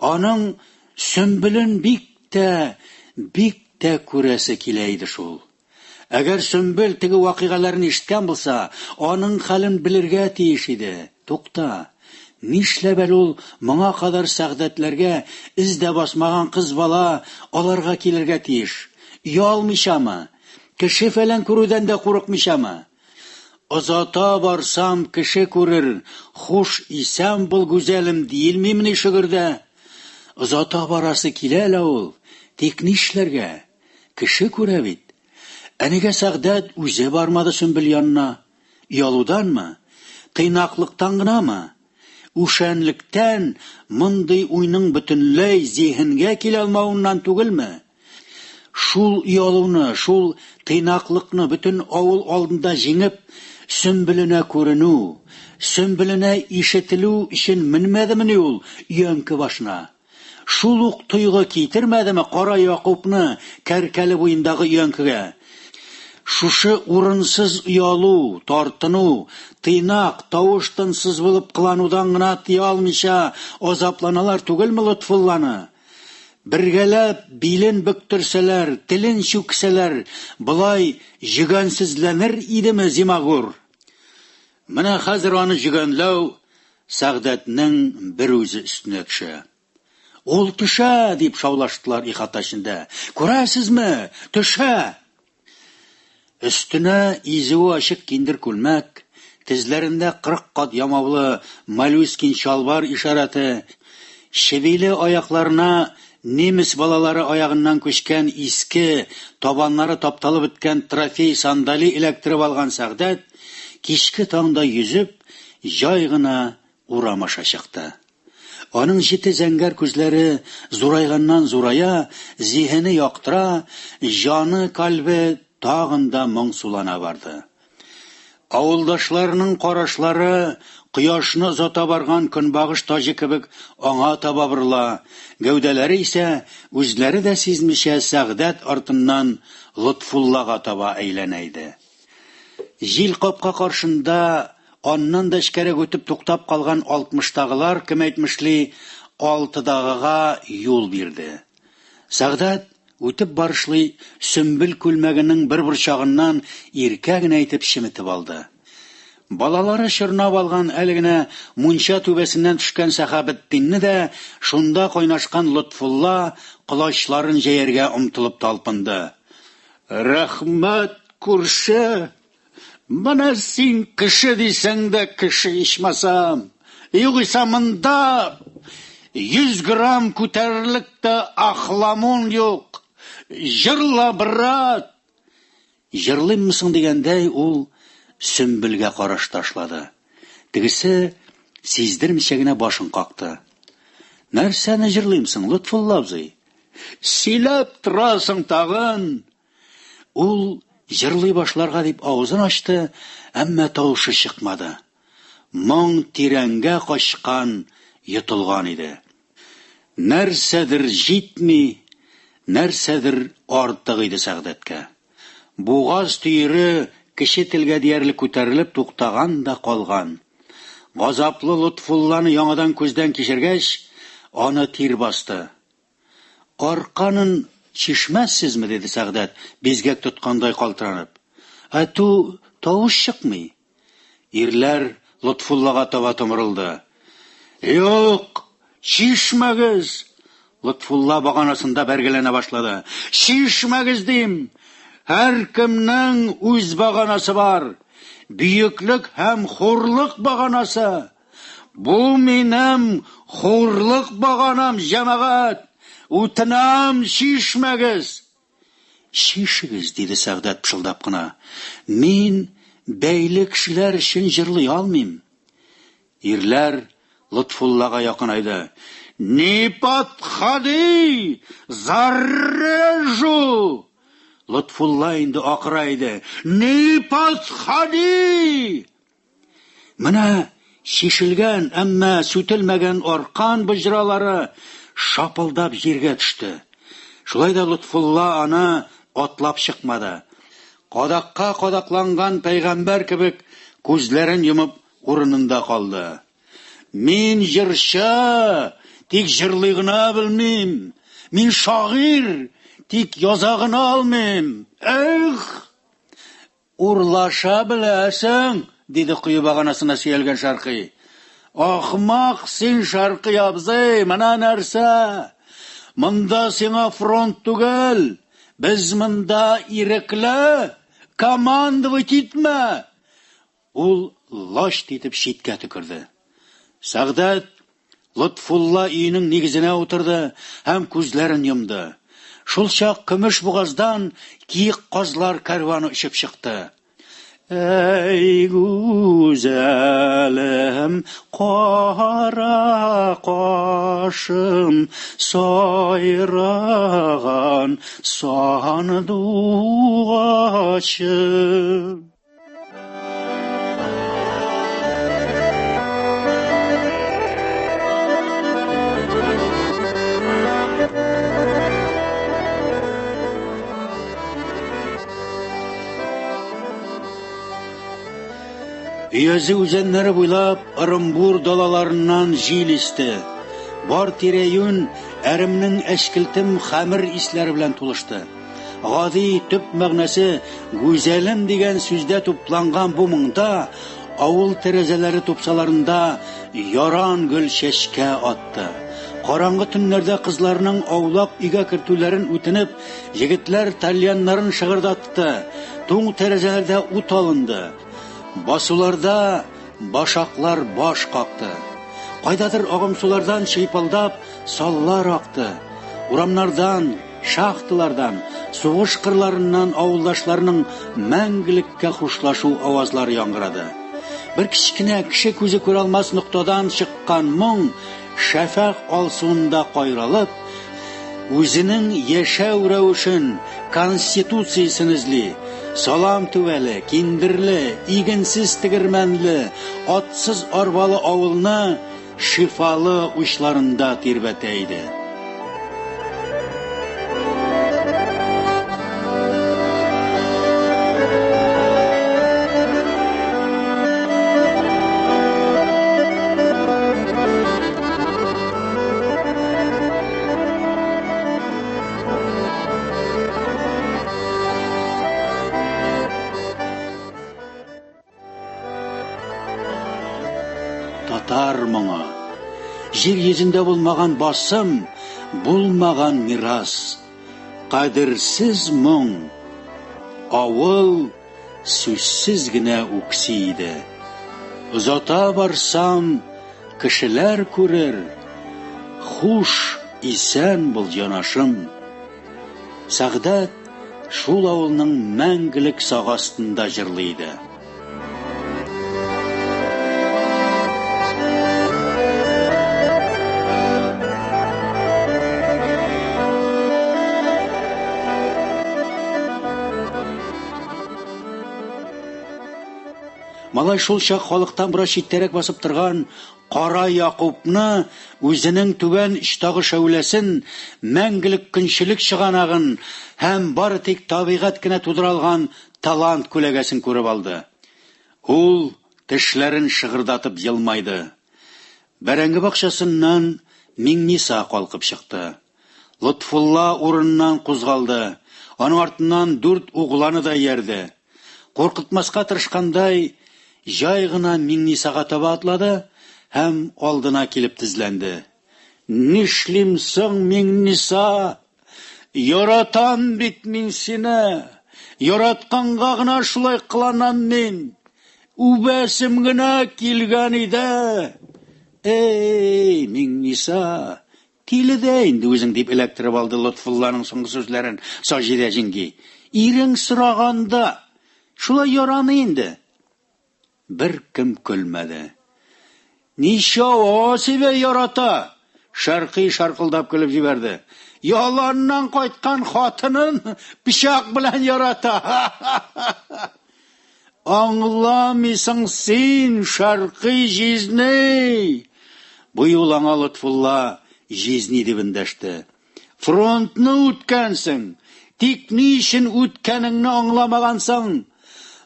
Аның Сөмбелен бик тә күрәсе килә иде шул. Әгәр Сөмбел теге вакыйгаларны ишеткән булса, аның хәлен белергә тиеш иде. Тукта, нишләп ул моңа кадәр сәгъдәтләргә издә басмаган кыз бала аларга килергә тиеш? Ялмыйчамы? Кеше фәлән күрүдән дә курыкмыйчамы? Озата барсам кеше күрер, хуш исән бул гүзәлем диелмимени шигырдә? Озата барасы килә лә ул, тик нишләргә? Кеше күрә бит. Әнигә Сәгъдәт үзе бармады Сөмбел янына. Ялуданмы? Тыйнаклыктан гынамы? Ушанлыктан мондый уйның бөтенләй зиһенгә килә алмавыннан түгелме? Шул ялуны, шул тыйнаклыкны бөтен авыл алдында җиңеп, Сөмбеленә күренү, Сөмбеленә ишетелү өчен менмәдемени ул өянке башына? Шул ук тойгы китермәдеме Кара Якубны Кәркәле буендагы өянкегә? Шушы урынсыз уялу, тартыну, тыйнак, тавыш-тынсыз булып кыланудан гына тыя алмыйча азапланалар түгелме Лотфулланы? Бергәләп билен бөктөрсәләр, телен чүксәләр, булай җигәнсезләнер идеме Зимагур? Менә хәзер аны җигәнләү Сәгъдәтнең бер үзе өстенә төшә. Ул төшә дип шаулаштылар ихаташында. Күрәсезме? Төшә. Өстенә изеү ачык киндер күлмәк, тезләрендә 40 кат ямаулы малюскин шалбар ишараты, шевиле аякларына немец балалары аягыннан күчкән иске, табаннары тапталып беткән трофей сандали эләктереп алган Сәгъдәт кичке таңда йөзеп, җай гына урам аша чыкты. Аның җите зәңгәр күзләре зурайганнан зурая, зиһене яктыра, җаны, калбе тагында моңсулана барды. Авылдашларының карашлары кояшны озата барган көнбагыш таҗы кебек аңа таба борыла, гәүдәләре исә үзләре дә сизмичә Сәгъдәт артыннан Лотфуллага таба әйләнә иде. Җил капка каршында аннан да эчкәрәк үтеп туктап калган 60-тагылар кем әйтмешли 6-дагыга юл бирде. Сәгъдәт үтеп барышлый Сөмбел күлмәгенең бер борчагыннан иркә генә итеп шиметеп алды. Балалары чорнап алган әлегенә мунча түбәсеннән төшкән Сәхабетдинне дә шунда кайнашкан Лотфулла кылачларын җәяргә омтылып талпынды. Рәхмәт күрше! Менә син кеше дисәң дә кеше ичмасам. Югыйса монда 100 грамм күтәрерлек тә ахламун юк. Җырла, брат! Җырлыймсың дигәндәй ул Сөмбелгә караш ташлады. Тегесе сиздермичә генә башын какты. Нәрсәне җырлыймсың, Лотфулла абзый? Сөйләп торасың тагын. Ул җырлый башларга дип авызын ачты, әмма тавышы чыкмады. Моң тирәнгә качкан, йотылган иде. Нәрсәдер җитми, нәрсәдер артык иде Сәгъдәткә. Бугаз түйере кеше телгә диярлек күтәрелеп туктаган да калган. Газаплы Лотфулланы яңадан күздән кичергәч, аны тир басты. Арканын чишмәссезме, диде Сәгъдәт, бизгәк тоткандай калтыранып. Ату тавыш чыкмый. Ирләр Лотфуллага таба томырылды. Юк, чишмәгез! Лотфулла баганасында бәргеләнә башлады. Чишмәгез дим! Һәркемнең үз баганасы бар. Бүйеклек һәм хурлык баганасы. Бу минем хурлык баганам, җәмәгать. Утынам, чишмәгез. Чишегез, диде Сәгъдәт пышылдап кына. Мин бәйле кешеләр өчен җырлый алмыйм. Ирләр Лотфуллага якынайды. Не подходи! Зарежу! Лотфулла инде акырайды. Не подходи! Менә чишелгән, әмма сүтелмәгән аркан быҗралары шапылдап җиргә төште. Шулай да Лотфулла аны атлап чыкмады. Кадакка кадакланган пәйгамбәр кебек күзләрен йомып урынында калды. Мин җырчы, тик җырлый гына белмим. Мин шагыйрь, тик язагына алмыйм. Эх! Урлаша беләсең, диде куе баганасына сөялгән Шаркый. Ахмак син, Шаркый абзый, менә нәрсә? Монда сиңа фронт түгел. Без монда ирекле, командовать итмә. Ул лашт итеп читкә төкерде. Сәгъдәт Лотфулла өйнең нигезенә утырды һәм күзләрен йомды. Шул чак көмеш бугаздан киек казлар кәрваны очып чыкты. Эй гүзәлем, кара кашым, сайраган сандугачым. Өязе үзәннәре буйлап Ырымбур далаларыннан җил исте. Бар тирә-юнь әремнең әшкелтем хәмер исләре белән тулышты. Гади төп мәгънәсе гүзәлем дигән сүздә тупланган бу моңда авыл тәрәзәләре тупсаларында яран гөл чәчкә атты. Караңгы төннәрдә кызларның аулак өйгә кертүләрен үтенеп, егетләр тальяннарын шыгырдатты. Туң тәрәзәләрдә ут алынды. Басуларда башаклар баш какты. Кайдадыр агымсулардан чыйпылдап саллар акты. Урамнардан, шахталардан, сугыш кырларыннан авылдашларның мәңгелеккә хушлашу авазлары яңгырады. Бер кичкенә кеше күзе күрә алмас ноктадан чыккан моң шәфәк алсуында кайралып, үзенең яшәү рәвешен, конституциясын эзли. Салам түвәле, киндерле, игенсез тегермәнле, атсыз арбалы авылны шифалы учларында тирбәтә иде. Татар моңы. Җир йөзендә булмаган басым, булмаган мирас. Кадерсез моң. Авыл сүзсез генә үкси иде. Узата барсам, кешеләр күрер. Хуш, исән бул җанашым. Сәгъдәт шул авылның мәңгелек сагастында җырлый иде. Малай шул чак халыктан бераз читтәрәк басып торган Кара Якубны үзенең түбән иштагы шәүләсен, мәңгелек көнчелек чыганагын һәм бары тик табигать кенә тудыра алган талант күләгәсен күреп алды. Ул тешләрен шыгырдатып елмайды. Бәрәңге бакчасыннан Миңниса калкып чыкты. Лотфулла урыннан кузгалды. Аның артыннан 4 угланы да иярде. Куркытмаска тырышкандай, җай гына Миңнисага таба атлады һәм алдына килеп тезләнде. Нишлим соң, Миңниса? Яратам бит мин сине. Яратканга гына шулай кыланам мин. Үбәсем генә килгән иде. Эй, Миңниса, тиледә инде үзең дип эләктереп алды Лотфулланың соңгы сүзләрен Саҗидә җиңги. Ирең сораганда шулай яраны инде. Бер кем көлмәде. Ничау себе ярата? Шаркый шаркылдап көлеп җибәрде. Яланнан кайткан хатынын пичак белән ярата. Аңламыйсың син, Шаркый җизни. Бу юл аңа Лотфулла җизни дип эндәште. Фронтны үткәнсең, тик ни өчен үткәнеңне аңламагансың?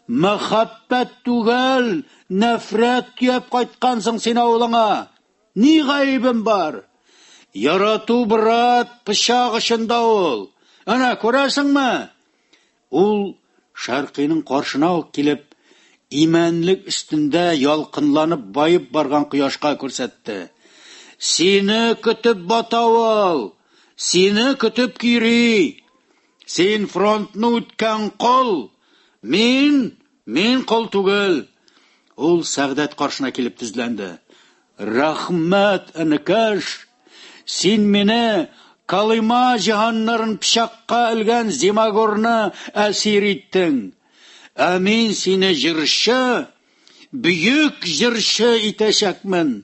Мәхәббәт түгел, нәфрәт төяп кайткансың син авылыңа. Ни гаебем бар? Ярату брат пычак очында ул. Ана, күрәсеңме? Ул Шәрқинең каршына ук килеп, иманлык өстендә ялкынланып байып барган кояшка күрсәтте. Сине көтеп батавыл, сине көтеп кири. Син фронтны үткән кол, мин кол түгел. Ул Сәгъдәт каршына килеп тезләнде. Рәхмәт, энекәш, син мине Калыма җиһаннарын пичакка элгән Зимагорны әсир иттең. Ә мин сине җырчы, бөек җырчы итәчәкмен.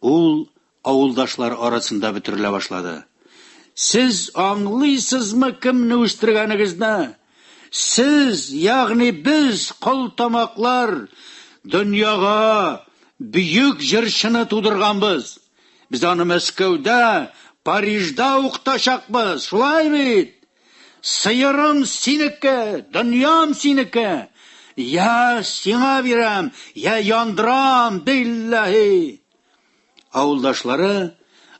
Ул авылдашлар арасында бөтерелә башлады. Сез аңлыйсызмы кемне үстергәнегезне? Сез, ягъни без, кылтамаклар, дөньяга бөек җырчыны тудырганбыз. Без аны Мәскәүдә, Парижда укытачакбыз, шулай бит? Сыерым синеке, дөньям синеке. Я сиңа бирәм, я яндырам, биллаһи. Авылдашлары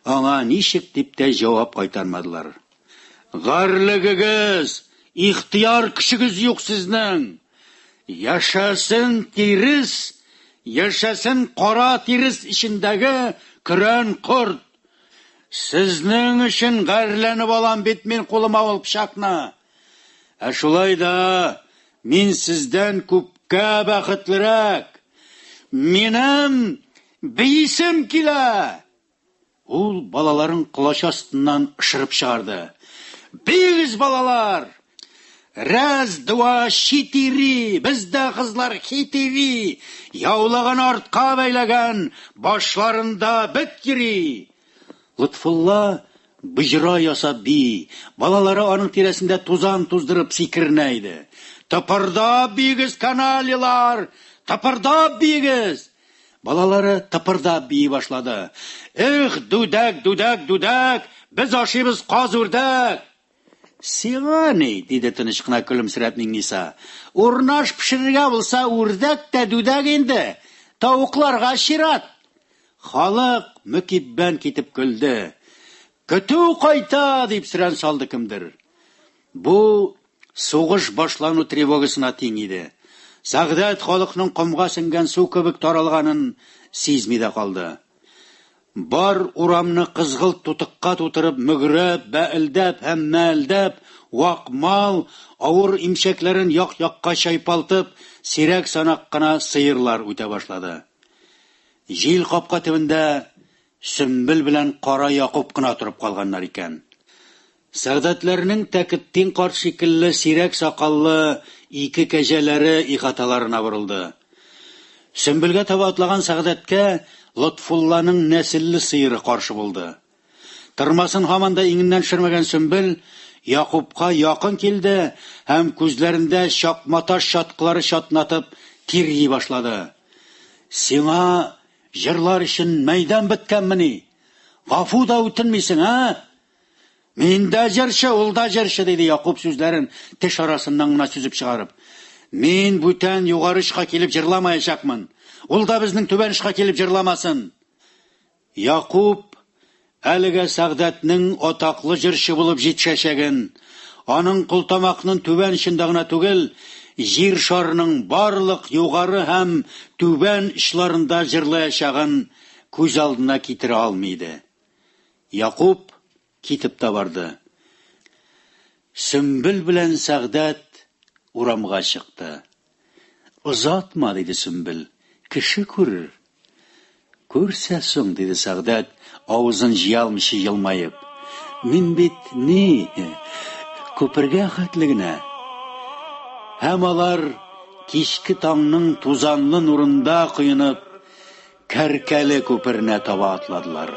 аңа ничек дип тә җавап кайтармадылар. Гарлыгыгыз, ихтияр көчегез юк сезнең. Яшасын тирис, яшасын кара тирис ичендәге көрән корт. Сезнең өчен гарләнеп алам бит мин кулыма ул пычакны. Ә шулай да мин сездән күпкә бәхетлерәк. Минем бисем килә. Ул балаларын кылач астыннан ышырып чыгарды. Бигез балалар! Раз, два, четыре, бездә кызлар хитири, яулаган артка бәйләгән, башларында бит йөри. Лутфулла быжра ясап би, балалары аның тирәсендә тузан туздырып сикернә иде. Тапырдап бигез, каналилар, тапырдап бигез. Балалары тапырдап би башлады. Эх, дүдәк, дүдәк, дүдәк, без ашыйбыз каз үрдәк. Сиңа ни, диде тыныч кына көлемсерәп Миңниса. Урнаш пешерергә булса, үрдәк тә дүдәк инде. Тавыкларга чират. Халык мөкиббән китеп көлде. Көтү кайта дип сөрән салды кемдер. Бу сугыш башлану тревогасына тиң иде. Сәгъдәт халыкның комга сеңгән су кебек таралганын сизми дә калды. Бар урамны кызгылт тутыкка тутырып, мөгрәп, бәэлдәп һәм мәлдәп, вакмал, авыр имчәкләрен як-якка чайпалтып, сирәк санак кына сыерлар үтә башлады. Җил капка төбендә Сөмбел белән Кара Якуб кына турып калганнар икән. Сәгъдәтләрнең Тәкеттин карт шикелле сирәк сакаллы ике кәҗәләре ихаталарына борылды. Сөмбелгә таба атлаган Сәгъдәткә Лотфулланың нәселле сыйыры каршы булды. Тырмасын һаман да иңеннән төшермәгән Сөмбел Якубка якын килде һәм күзләрендә чакматаш чаткылары чатнатып тирги башлады. Сиңа җырлар өчен мәйдан беткәнмени? Гафу да үтенмисең, а? Мин дә җырчы, ул да җырчы, диде Якуб сүзләрен теш арасыннан гына сүзеп чыгарып. Мин бүтән югарышка килеп җырламаячакмын. Ул да безнең түбәнешкә килеп җырламасын. Якуб әлегә Сәгъдәтнең атаклы җырчы булып җитешәчәген, аның култамакның түбән ичендә гына түгел, җир шарының барлык югары һәм түбән ишларында җырлаячагын күз алдына китерә алмыйды. Якуб китеп тә барды. Сөмбел белән Сәгъдәт урамга чыкты. Озатма, диде Сөмбел, кеше күрер. Күрсә соң, диде Сәгъдәт, авызын җыялмыйча елмаеп. Мин бит күпергә хәтле генә. Һәм алар кичке таңның тузанлы нурында куенып, Кәркәле күперенә таба атладылар.